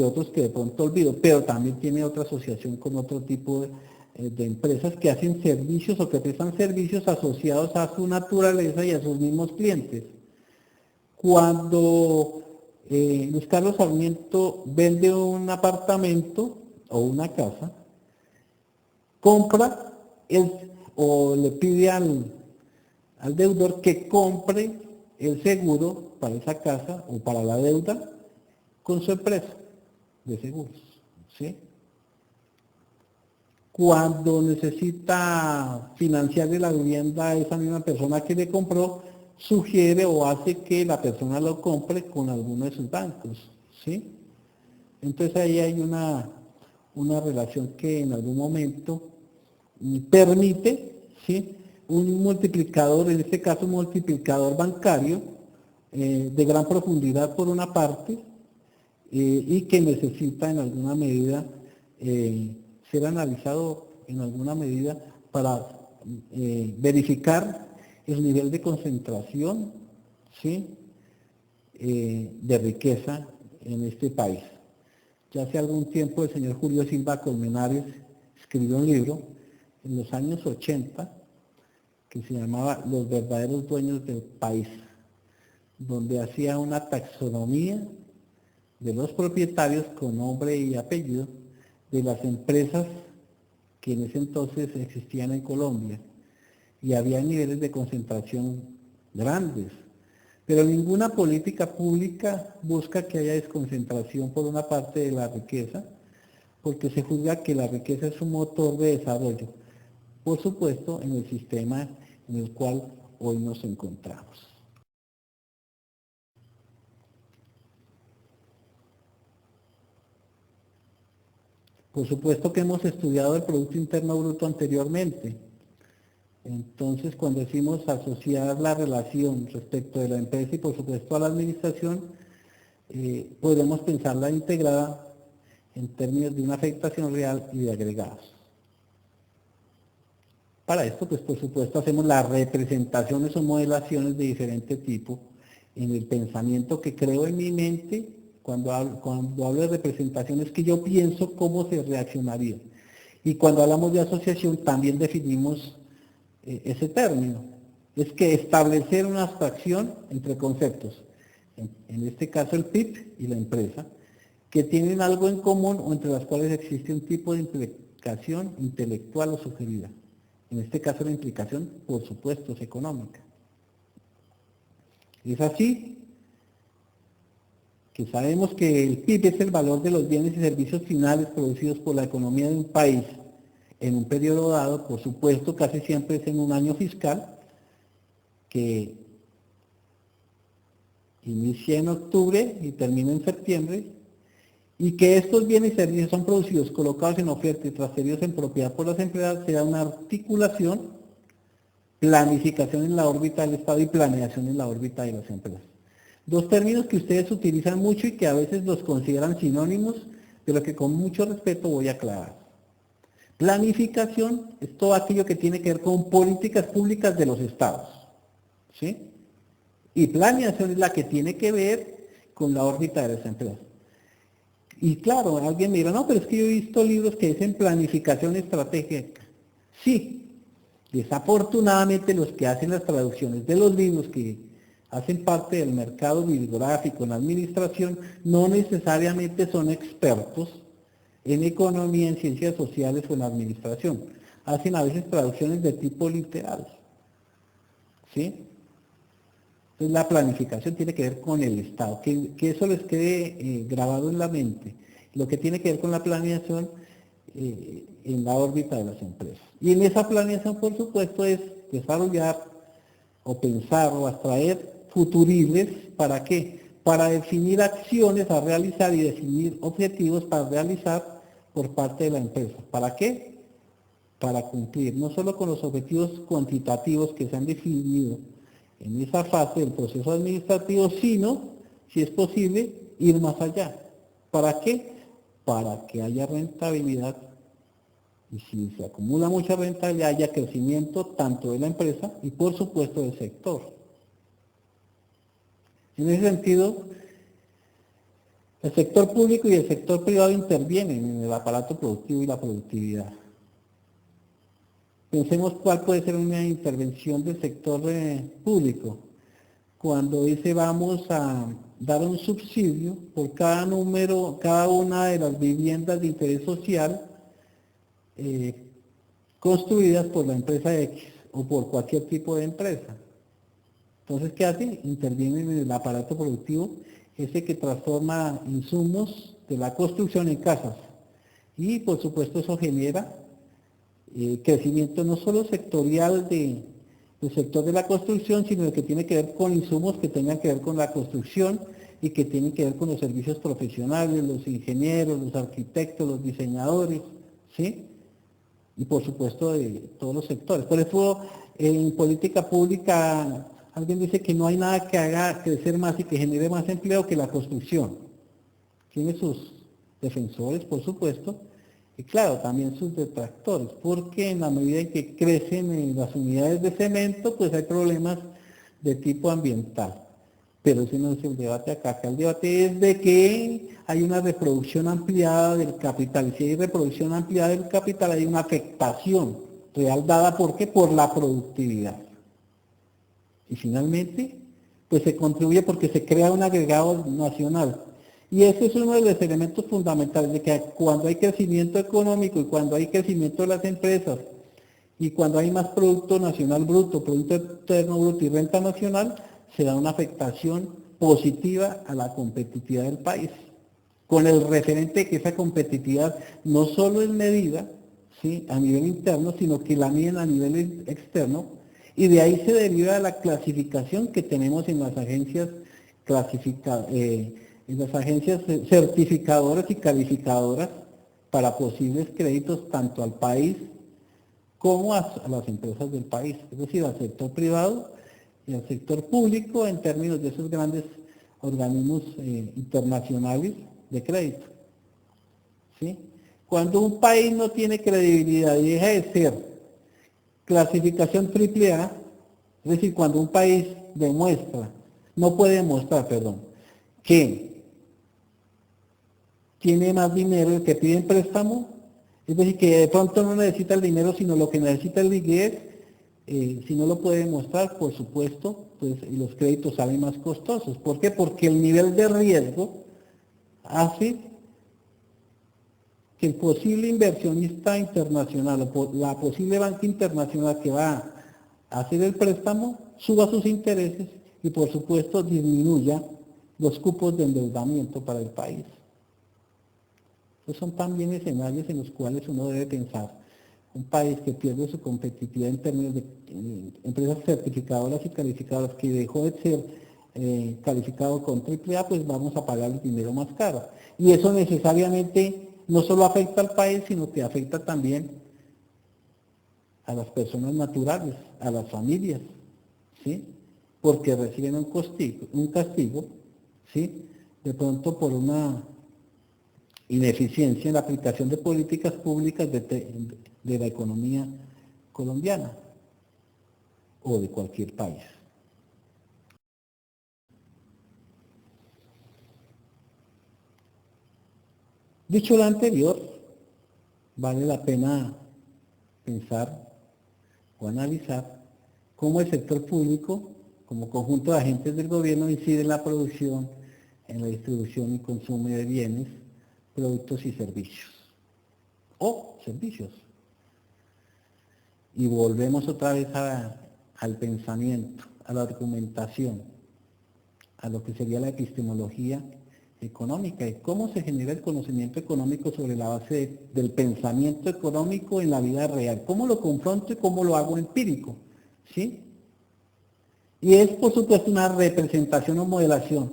otros que de pronto olvido, pero también tiene otra asociación con otro tipo de empresas que hacen servicios o que prestan servicios asociados a su naturaleza y a sus mismos clientes. Cuando Luis Carlos Sarmiento vende un apartamento o una casa, compra o le pide al deudor que compre el seguro para esa casa o para la deuda con su empresa de seguros, ¿sí? Cuando necesita financiarle la vivienda a esa misma persona que le compró, sugiere o hace que la persona lo compre con alguno de sus bancos, ¿sí? Entonces ahí hay una relación que en algún momento permite, ¿sí?, un multiplicador, en este caso un multiplicador bancario, de gran profundidad por una parte, y que necesita en alguna medida ser analizado en alguna medida para verificar el nivel de concentración, ¿sí?, de riqueza en este país. Ya hace algún tiempo el señor Julio Silva Colmenares escribió un libro en los años 80 que se llamaba Los verdaderos dueños del país, donde hacía una taxonomía de los propietarios con nombre y apellido de las empresas que en ese entonces existían en Colombia, y había niveles de concentración grandes, pero ninguna política pública busca que haya desconcentración por una parte de la riqueza, porque se juzga que la riqueza es un motor de desarrollo, por supuesto en el sistema en el cual hoy nos encontramos. Por supuesto que hemos estudiado el Producto Interno Bruto anteriormente. Entonces, cuando decimos asociar la relación respecto de la empresa y por supuesto a la administración, podemos pensarla integrada en términos de una afectación real y de agregados. Para esto, pues por supuesto hacemos las representaciones o modelaciones de diferente tipo en el pensamiento que creo en mi mente. Cuando hablo de representaciones, que yo pienso cómo se reaccionaría. Y cuando hablamos de asociación también definimos ese término. Es que establecer una abstracción entre conceptos, en este caso el PIB y la empresa, que tienen algo en común o entre las cuales existe un tipo de implicación intelectual o sugerida. En este caso la implicación, por supuesto, es económica. Es así que sabemos que el PIB es el valor de los bienes y servicios finales producidos por la economía de un país en un periodo dado, por supuesto, casi siempre es en un año fiscal, que inicia en octubre y termina en septiembre, y que estos bienes y servicios son producidos, colocados en oferta y transferidos en propiedad por las empresas, se da una articulación, planificación en la órbita del Estado y planeación en la órbita de las empresas. Dos términos que ustedes utilizan mucho y que a veces los consideran sinónimos, pero que con mucho respeto voy a aclarar. Planificación es todo aquello que tiene que ver con políticas públicas de los estados, ¿sí? Y planeación es la que tiene que ver con la órbita de las empresas. Y claro, alguien me dirá, no, pero es que yo he visto libros que dicen planificación estratégica. Sí, desafortunadamente los que hacen las traducciones de los libros que hacen parte del mercado bibliográfico en la administración no necesariamente son expertos en economía, en ciencias sociales o en administración. Hacen a veces traducciones de tipo literal. ¿Sí? Entonces la planificación tiene que ver con el Estado, que eso les quede grabado en la mente. Lo que tiene que ver con la planeación en la órbita de las empresas. Y en esa planeación, por supuesto, es desarrollar o pensar o abstraer futuribles, ¿para qué? Para definir acciones a realizar y definir objetivos para realizar por parte de la empresa. ¿Para qué? Para cumplir no solo con los objetivos cuantitativos que se han definido en esa fase del proceso administrativo, sino, si es posible, ir más allá. ¿Para qué? Para que haya rentabilidad, y si se acumula mucha rentabilidad, haya crecimiento tanto de la empresa y por supuesto del sector. En ese sentido, el sector público y el sector privado intervienen en el aparato productivo y la productividad. Pensemos cuál puede ser una intervención del sector público. Cuando dice vamos a dar un subsidio por cada una de las viviendas de interés social construidas por la empresa X o por cualquier tipo de empresa. Entonces, ¿qué hace? Intervienen en el aparato productivo, ese que transforma insumos de la construcción en casas. Y por supuesto eso genera crecimiento no solo sectorial del sector de la construcción, sino el que tiene que ver con insumos que tengan que ver con la construcción y que tienen que ver con los servicios profesionales, los ingenieros, los arquitectos, los diseñadores, ¿sí? Y por supuesto de todos los sectores. Por eso en política pública alguien dice que no hay nada que haga crecer más y que genere más empleo que la construcción. Tiene sus defensores, por supuesto, y claro, también sus detractores, porque en la medida en que crecen las unidades de cemento, pues hay problemas de tipo ambiental. Pero ese no es el debate acá. Acá el debate es de que hay una reproducción ampliada del capital. Si hay reproducción ampliada del capital, hay una afectación real dada, ¿por qué? Por la productividad. Y finalmente, pues se contribuye porque se crea un agregado nacional. Y ese es uno de los elementos fundamentales de que cuando hay crecimiento económico y cuando hay crecimiento de las empresas y cuando hay más Producto Nacional Bruto, Producto Interno Bruto y renta nacional, se da una afectación positiva a la competitividad del país, con el referente de que esa competitividad no solo es medida, ¿sí?, a nivel interno, sino que la miden a nivel externo, y de ahí se deriva la clasificación que tenemos en las agencias certificadoras y calificadoras para posibles créditos tanto al país como a las empresas del país, es decir, al sector privado y al sector público en términos de esos grandes organismos internacionales de crédito. ¿Sí? Cuando un país no tiene credibilidad y deja de ser clasificación AAA, es decir, cuando un país no puede demostrar, que tiene más dinero el que pide préstamo, es decir, que de pronto no necesita el dinero, sino lo que necesita es liquidez, si no lo puede demostrar, por supuesto, pues los créditos salen más costosos. ¿Por qué? Porque el nivel de riesgo hace que el posible inversionista internacional, la posible banca internacional que va a hacer el préstamo, suba sus intereses y por supuesto disminuya los cupos de endeudamiento para el país. Esos son también escenarios en los cuales uno debe pensar. Un país que pierde su competitividad en términos de empresas certificadoras y calificadoras, que dejó de ser calificado con AAA, pues vamos a pagar el dinero más caro. Y eso necesariamente no solo afecta al país, sino que afecta también a las personas naturales, a las familias, ¿sí? Porque reciben un castigo, ¿sí? De pronto por una ineficiencia en la aplicación de políticas públicas de la economía colombiana o de cualquier país. Dicho lo anterior, vale la pena pensar o analizar cómo el sector público, como conjunto de agentes del gobierno, incide en la producción, en la distribución y consumo de bienes, productos y servicios. O servicios. Y volvemos otra vez al pensamiento, a la argumentación, a lo que sería la epistemología económica y cómo se genera el conocimiento económico sobre la base del pensamiento económico en la vida real, cómo lo confronto y cómo lo hago empírico, ¿sí? Y es, por supuesto, una representación o modelación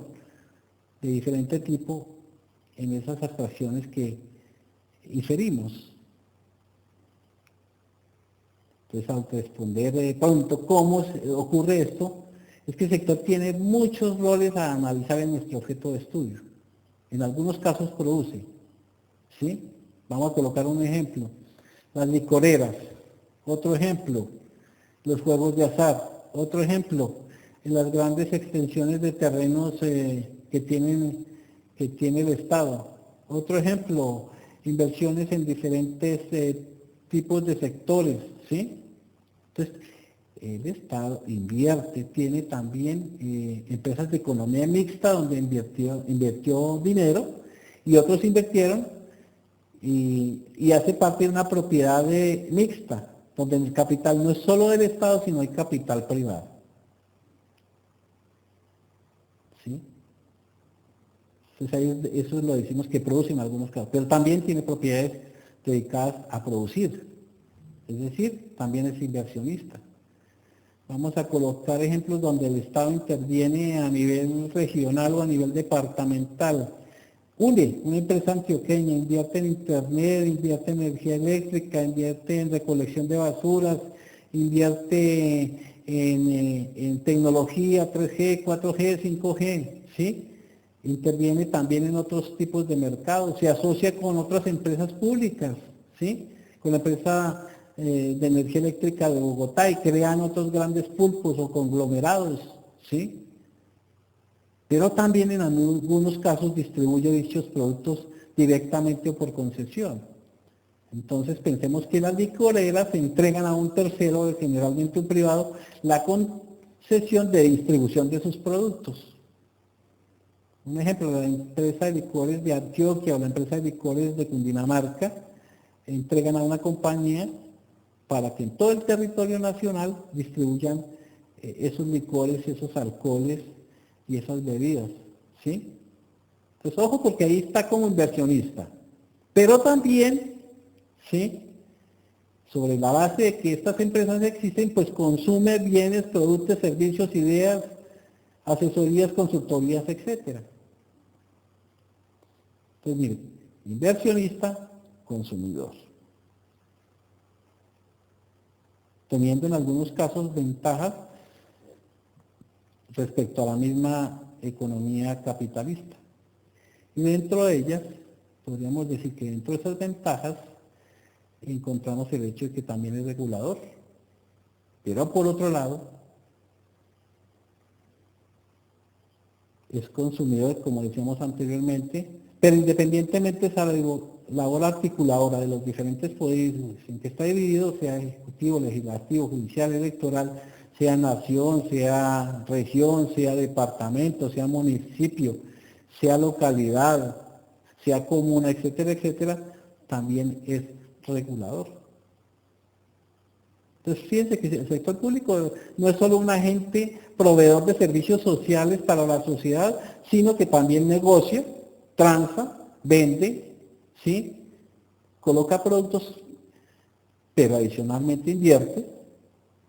de diferente tipo en esas abstracciones que inferimos. Entonces, al responder de pronto cómo ocurre esto, es que el sector tiene muchos roles a analizar en nuestro objeto de estudio. En algunos casos produce, ¿sí? Vamos a colocar un ejemplo. Las licoreras, otro ejemplo. Los juegos de azar, otro ejemplo. En las grandes extensiones de terrenos que tiene el Estado. Otro ejemplo, inversiones en diferentes tipos de sectores, ¿sí? Entonces, el Estado invierte, tiene también empresas de economía mixta donde invirtió dinero y otros invirtieron y hace parte de una propiedad mixta, donde el capital no es solo del Estado, sino hay capital privado. ¿Sí? Entonces ahí eso lo decimos que produce en algunos casos, pero también tiene propiedades dedicadas a producir, es decir, también es inversionista. Vamos a colocar ejemplos donde el Estado interviene a nivel regional o a nivel departamental. Una empresa antioqueña invierte en internet, invierte en energía eléctrica, invierte en recolección de basuras, invierte en tecnología 3G, 4G, 5G, ¿sí? Interviene también en otros tipos de mercados, se asocia con otras empresas públicas, ¿sí? Con la empresa de energía eléctrica de Bogotá y crean otros grandes pulpos o conglomerados, ¿sí? Pero también en algunos casos distribuye dichos productos directamente o por concesión. Entonces pensemos que las licoreras se entregan a un tercero, generalmente un privado, la concesión de distribución de sus productos. Un ejemplo, la empresa de licores de Antioquia o la empresa de licores de Cundinamarca entregan a una compañía para que en todo el territorio nacional distribuyan esos licores, esos alcoholes y esas bebidas, ¿sí? Entonces, ojo, porque ahí está como inversionista. Pero también, ¿sí? Sobre la base de que estas empresas existen, pues consume bienes, productos, servicios, ideas, asesorías, consultorías, etc. Entonces, miren, inversionista, consumidor. Teniendo en algunos casos ventajas respecto a la misma economía capitalista. Y dentro de ellas, podríamos decir que dentro de esas ventajas encontramos el hecho de que también es regulador. Pero por otro lado, es consumidor, como decíamos anteriormente, pero independientemente de esa labor articuladora de los diferentes poderes en que está dividido, sea ejecutivo, legislativo, judicial, electoral, sea nación, sea región, sea departamento, sea municipio, sea localidad, sea comuna, etcétera, etcétera, también es regulador. Entonces fíjense que el sector público no es solo un agente proveedor de servicios sociales para la sociedad, sino que también negocia, transa, vende, ¿sí? Coloca productos, pero adicionalmente invierte,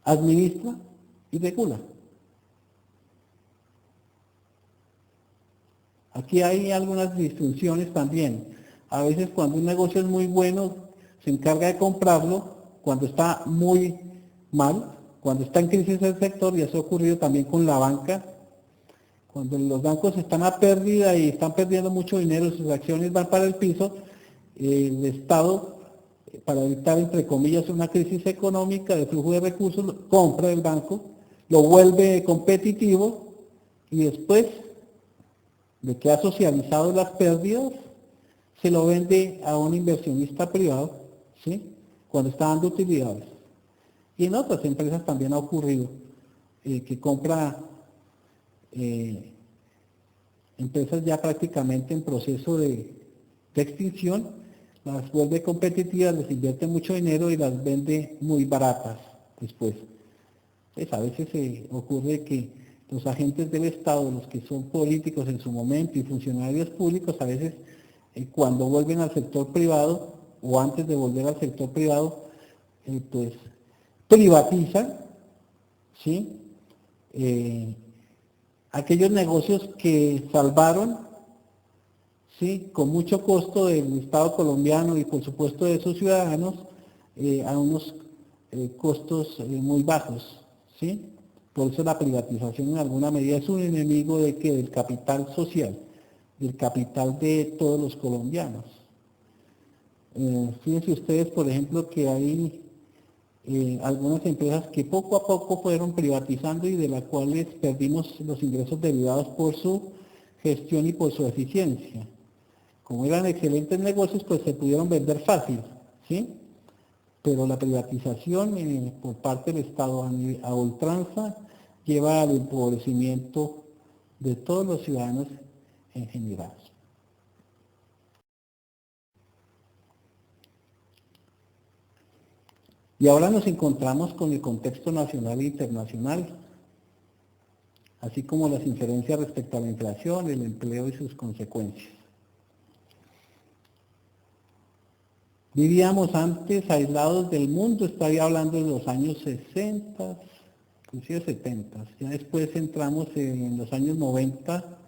administra y regula. Aquí hay algunas disfunciones también. A veces cuando un negocio es muy bueno, se encarga de comprarlo, cuando está muy mal, cuando está en crisis el sector, y eso ha ocurrido también con la banca, Cuando los bancos están a pérdida y están perdiendo mucho dinero, sus acciones van para el piso, el Estado, para evitar, entre comillas, una crisis económica de flujo de recursos, compra el banco, lo vuelve competitivo y después de que ha socializado las pérdidas, se lo vende a un inversionista privado, ¿sí? Cuando está dando utilidades. Y en otras empresas también ha ocurrido que compra empresas ya prácticamente en proceso de extinción, las vuelve competitivas, les invierte mucho dinero y las vende muy baratas después. Pues a veces ocurre que los agentes del Estado, los que son políticos en su momento y funcionarios públicos, a veces cuando vuelven al sector privado o antes de volver al sector privado, pues privatizan, ¿sí? Aquellos negocios que salvaron, ¿sí? Con mucho costo del Estado colombiano y por supuesto de sus ciudadanos, a unos costos muy bajos, ¿sí? Por eso la privatización en alguna medida es un enemigo del capital social, del capital de todos los colombianos. Fíjense ustedes, por ejemplo, que hay algunas empresas que poco a poco fueron privatizando y de las cuales perdimos los ingresos derivados por su gestión y por su eficiencia. Como eran excelentes negocios, pues se pudieron vender fácil, ¿sí? Pero la privatización por parte del Estado a ultranza lleva al empobrecimiento de todos los ciudadanos en general. Y ahora nos encontramos con el contexto nacional e internacional, así como las inferencias respecto a la inflación, el empleo y sus consecuencias. Vivíamos antes aislados del mundo, estaría hablando de los años 60, inclusive 70. Ya después entramos en los años 90,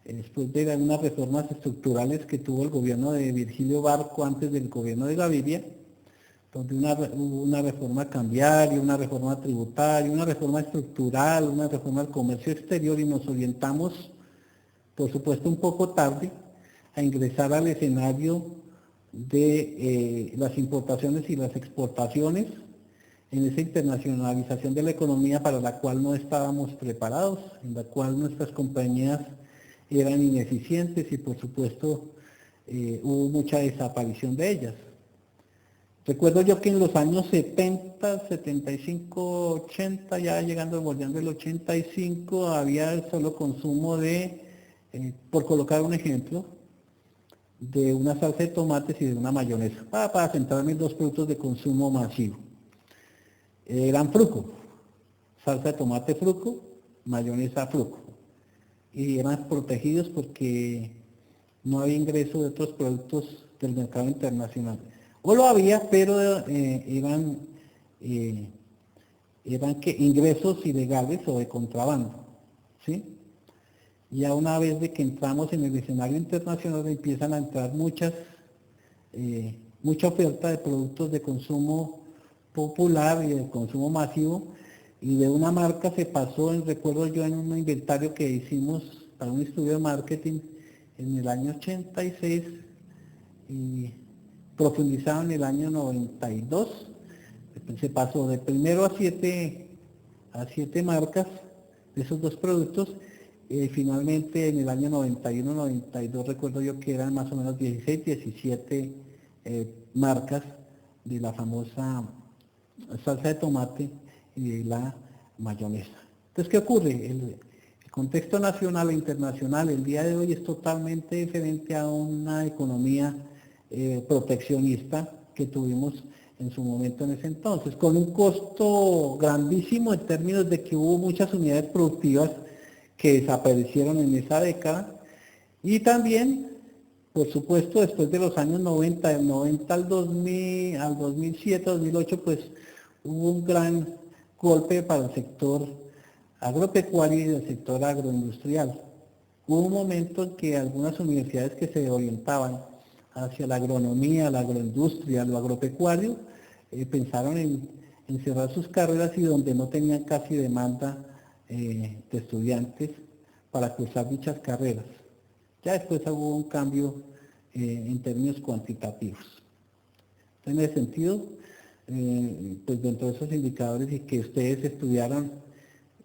después de unas reformas estructurales que tuvo el gobierno de Virgilio Barco antes del gobierno de Gaviria, donde hubo una reforma cambiaria, una reforma tributaria, una reforma estructural, una reforma del comercio exterior y nos orientamos, por supuesto un poco tarde, a ingresar al escenario de las importaciones y las exportaciones en esa internacionalización de la economía para la cual no estábamos preparados, en la cual nuestras compañías eran ineficientes y por supuesto hubo mucha desaparición de ellas. Recuerdo yo que en los años 70, 75, 80, ya llegando, bordeando el 85, había el solo consumo de, por colocar un ejemplo, de una salsa de tomates y de una mayonesa, para centrarme en dos productos de consumo masivo. Eran Fruco, salsa de tomate Fruco, mayonesa Fruco, y eran protegidos porque no había ingreso de otros productos del mercado internacional. O lo había, pero eran ingresos ilegales o de contrabando, ¿sí? Ya una vez de que entramos en el escenario internacional empiezan a entrar mucha oferta de productos de consumo popular y de consumo masivo, y de una marca se pasó, recuerdo yo, en un inventario que hicimos para un estudio de marketing en el año 86 y profundizado en el año 92, se pasó de primero a siete marcas de esos dos productos. Finalmente en el año 91, 92 recuerdo yo que eran más o menos 16, 17 marcas de la famosa salsa de tomate y de la mayonesa. Entonces, ¿qué ocurre? El contexto nacional e internacional el día de hoy es totalmente diferente a una economía proteccionista que tuvimos en su momento en ese entonces, con un costo grandísimo en términos de que hubo muchas unidades productivas que desaparecieron en esa década, y también, por supuesto, después de los años 90, del 90 al 2000, al 2007, 2008, pues hubo un gran golpe para el sector agropecuario y el sector agroindustrial. Hubo un momento en que algunas universidades que se orientaban hacia la agronomía, la agroindustria, lo agropecuario, pensaron en cerrar sus carreras y donde no tenían casi demanda de estudiantes, para cursar dichas carreras. Ya después hubo un cambio en términos cuantitativos. En ese sentido, pues dentro de esos indicadores y que ustedes estudiaron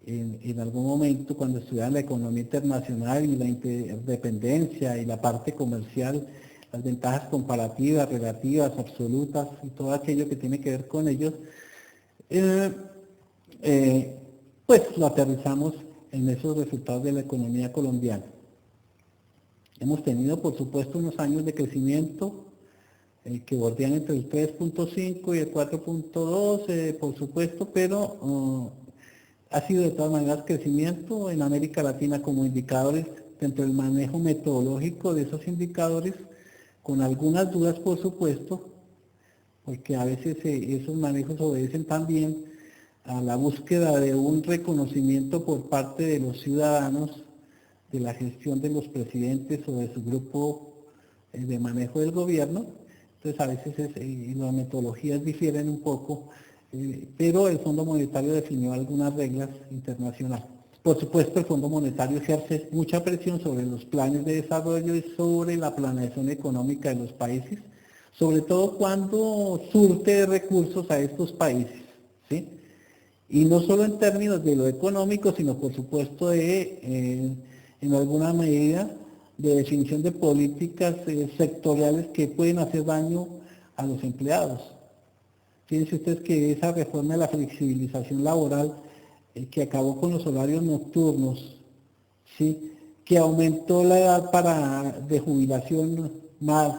en algún momento cuando estudiaban la economía internacional y la interdependencia y la parte comercial, las ventajas comparativas, relativas, absolutas y todo aquello que tiene que ver con ellos, pues lo aterrizamos en esos resultados de la economía colombiana. Hemos tenido, por supuesto, unos años de crecimiento que bordean entre el 3.5 y el 4.2, por supuesto, pero ha sido de todas maneras crecimiento en América Latina como indicadores dentro del manejo metodológico de esos indicadores, con algunas dudas, por supuesto, porque a veces esos manejos obedecen también a la búsqueda de un reconocimiento por parte de los ciudadanos de la gestión de los presidentes o de su grupo de manejo del gobierno. Entonces a veces las metodologías difieren un poco, pero el Fondo Monetario definió algunas reglas internacionales. Por supuesto, el Fondo Monetario ejerce mucha presión sobre los planes de desarrollo y sobre la planeación económica de los países, sobre todo cuando surte de recursos a estos países, ¿sí? Y no solo en términos de lo económico, sino por supuesto en alguna medida de definición de políticas sectoriales que pueden hacer daño a los empleados. Fíjense ustedes que esa reforma de la flexibilización laboral que acabó con los horarios nocturnos, ¿sí? Que aumentó la edad de jubilación más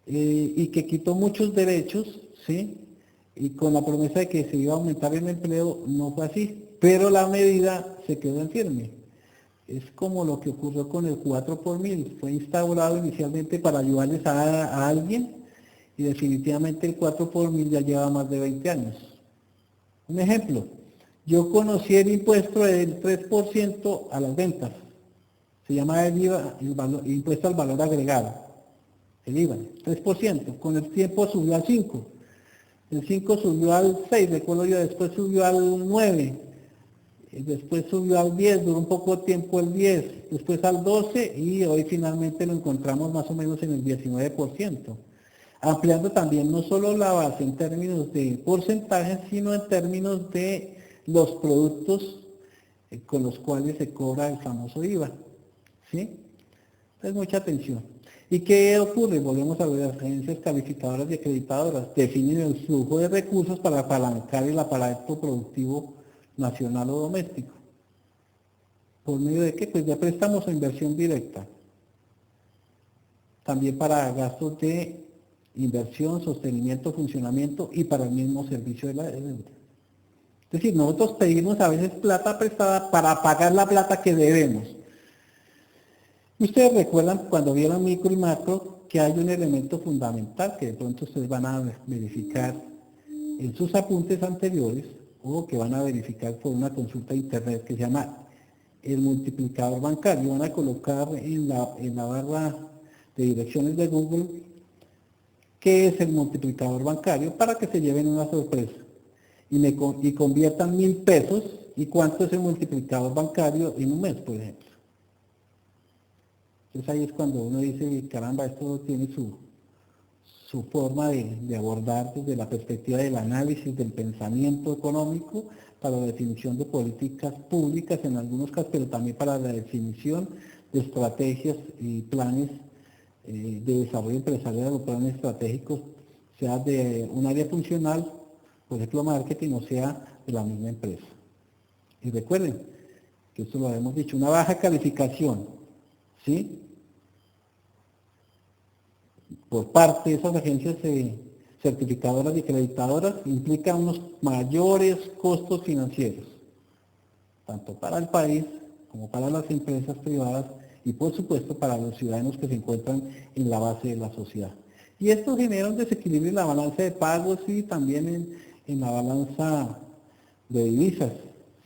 y que quitó muchos derechos, ¿sí? Y con la promesa de que se iba a aumentar el empleo, no fue así, pero la medida se quedó en firme. Es como lo que ocurrió con el 4 por mil, fue instaurado inicialmente para ayudarles a alguien y definitivamente el 4 por mil ya lleva más de 20 años. Un ejemplo, yo conocí el impuesto del 3% a las ventas, se llama el IVA, el impuesto al valor agregado, el IVA, 3%, con el tiempo subió al 5%. El 5 subió al 6, recuerdo yo, después subió al 9, después subió al 10, duró un poco tiempo el 10, después al 12 y hoy finalmente lo encontramos más o menos en el 19%. Ampliando también no solo la base en términos de porcentajes, sino en términos de los productos con los cuales se cobra el famoso IVA. ¿Sí? Entonces mucha atención. ¿Y qué ocurre? Volvemos a ver, las agencias calificadoras y acreditadoras definen el flujo de recursos para apalancar el aparato productivo nacional o doméstico. ¿Por medio de qué? Pues de préstamos o inversión directa. También para gastos de inversión, sostenimiento, funcionamiento y para el mismo servicio de la deuda. Es decir, nosotros pedimos a veces plata prestada para pagar la plata que debemos. Ustedes recuerdan cuando vieron micro y macro que hay un elemento fundamental que de pronto ustedes van a verificar en sus apuntes anteriores o que van a verificar por una consulta de internet que se llama el multiplicador bancario. Van a colocar en la barra de direcciones de Google qué es el multiplicador bancario para que se lleven una sorpresa y conviertan 1.000 pesos y cuánto es el multiplicador bancario en un mes, por ejemplo. Entonces ahí es cuando uno dice, caramba, esto tiene su forma de abordar desde la perspectiva del análisis, del pensamiento económico, para la definición de políticas públicas en algunos casos, pero también para la definición de estrategias y planes de desarrollo empresarial o planes estratégicos, sea de un área funcional, por ejemplo marketing, o sea de la misma empresa. Y recuerden que esto lo habíamos dicho, una baja calificación, ¿sí? Por parte de esas agencias certificadoras y acreditadoras implica unos mayores costos financieros, tanto para el país como para las empresas privadas y por supuesto para los ciudadanos que se encuentran en la base de la sociedad. Y esto genera un desequilibrio en la balanza de pagos y también en la balanza de divisas,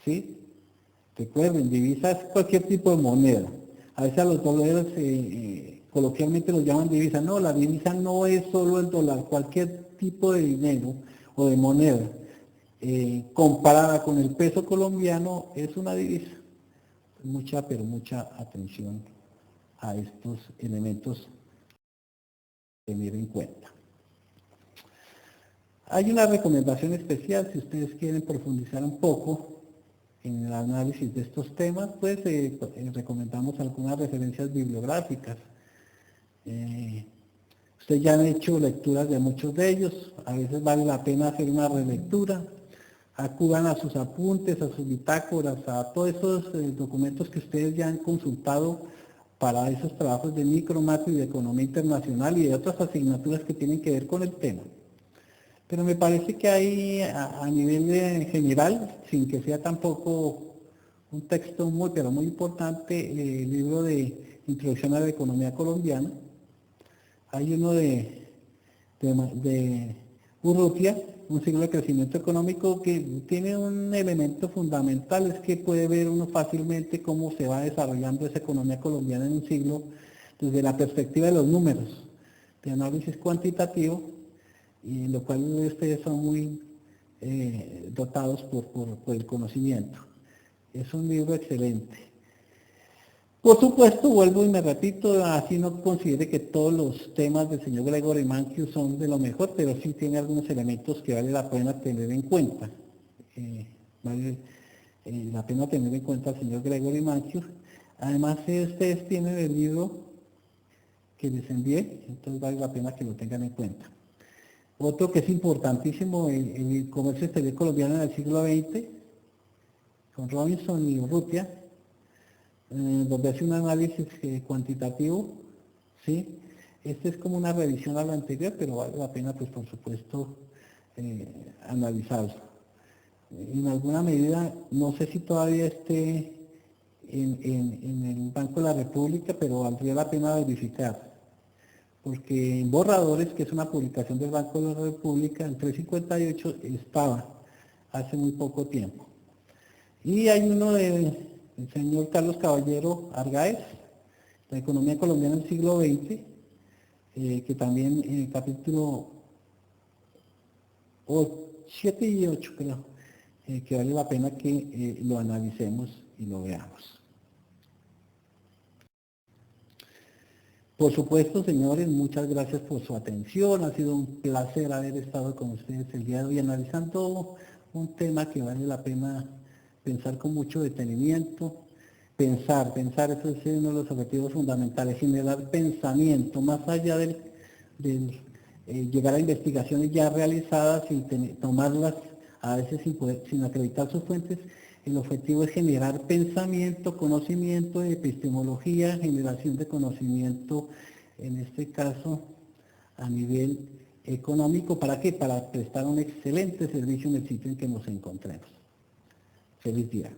¿sí? Recuerden, divisa es cualquier tipo de moneda. A veces a los dólares coloquialmente los llaman divisa. No, la divisa no es solo el dólar, cualquier tipo de dinero o de moneda comparada con el peso colombiano es una divisa. mucha, pero mucha atención a estos elementos a tener en cuenta. Hay una recomendación especial, si ustedes quieren profundizar un poco en el análisis de estos temas, pues recomendamos algunas referencias bibliográficas. Ustedes ya han hecho lecturas de muchos de ellos, a veces vale la pena hacer una relectura, acudan a sus apuntes, a sus bitácoras, a todos esos documentos que ustedes ya han consultado para esos trabajos de micro, macro y de economía internacional y de otras asignaturas que tienen que ver con el tema. Pero me parece que hay a nivel general, sin que sea tampoco un texto muy, pero muy importante, el libro de Introducción a la Economía Colombiana. Hay uno de Urrutia, Un siglo de crecimiento económico, que tiene un elemento fundamental, es que puede ver uno fácilmente cómo se va desarrollando esa economía colombiana en un siglo desde la perspectiva de los números, de análisis cuantitativo, y en lo cual ustedes son muy dotados por el conocimiento. Es un libro excelente. Por supuesto, vuelvo y me repito, así no considere que todos los temas del señor Gregory Mankiw son de lo mejor, pero sí tiene algunos elementos que vale la pena tener en cuenta. Vale la pena tener en cuenta al señor Gregory Mankiw. Además, ustedes tienen el libro que les envié, entonces vale la pena que lo tengan en cuenta. Otro que es importantísimo, el comercio exterior colombiano en el siglo XX, con Robinson y Urrutia, donde hace un análisis cuantitativo, ¿sí? Este es como una revisión a lo anterior, pero vale la pena, pues por supuesto, analizarlo. En alguna medida, no sé si todavía esté en el Banco de la República, pero valdría la pena verificar, porque en Borradores, que es una publicación del Banco de la República, en 358 estaba hace muy poco tiempo. Y hay uno del señor Carlos Caballero Argáez, La economía colombiana del siglo XX, que también en el capítulo 7 y 8 creo, que vale la pena que lo analicemos y lo veamos. Por supuesto, señores, muchas gracias por su atención. Ha sido un placer haber estado con ustedes el día de hoy analizando un tema que vale la pena pensar con mucho detenimiento. Pensar, eso es uno de los objetivos fundamentales, generar pensamiento, más allá del llegar a investigaciones ya realizadas y tomarlas a veces sin acreditar sus fuentes. El objetivo es generar pensamiento, conocimiento, epistemología, generación de conocimiento, en este caso a nivel económico. ¿Para qué? Para prestar un excelente servicio en el sitio en que nos encontremos. Feliz día.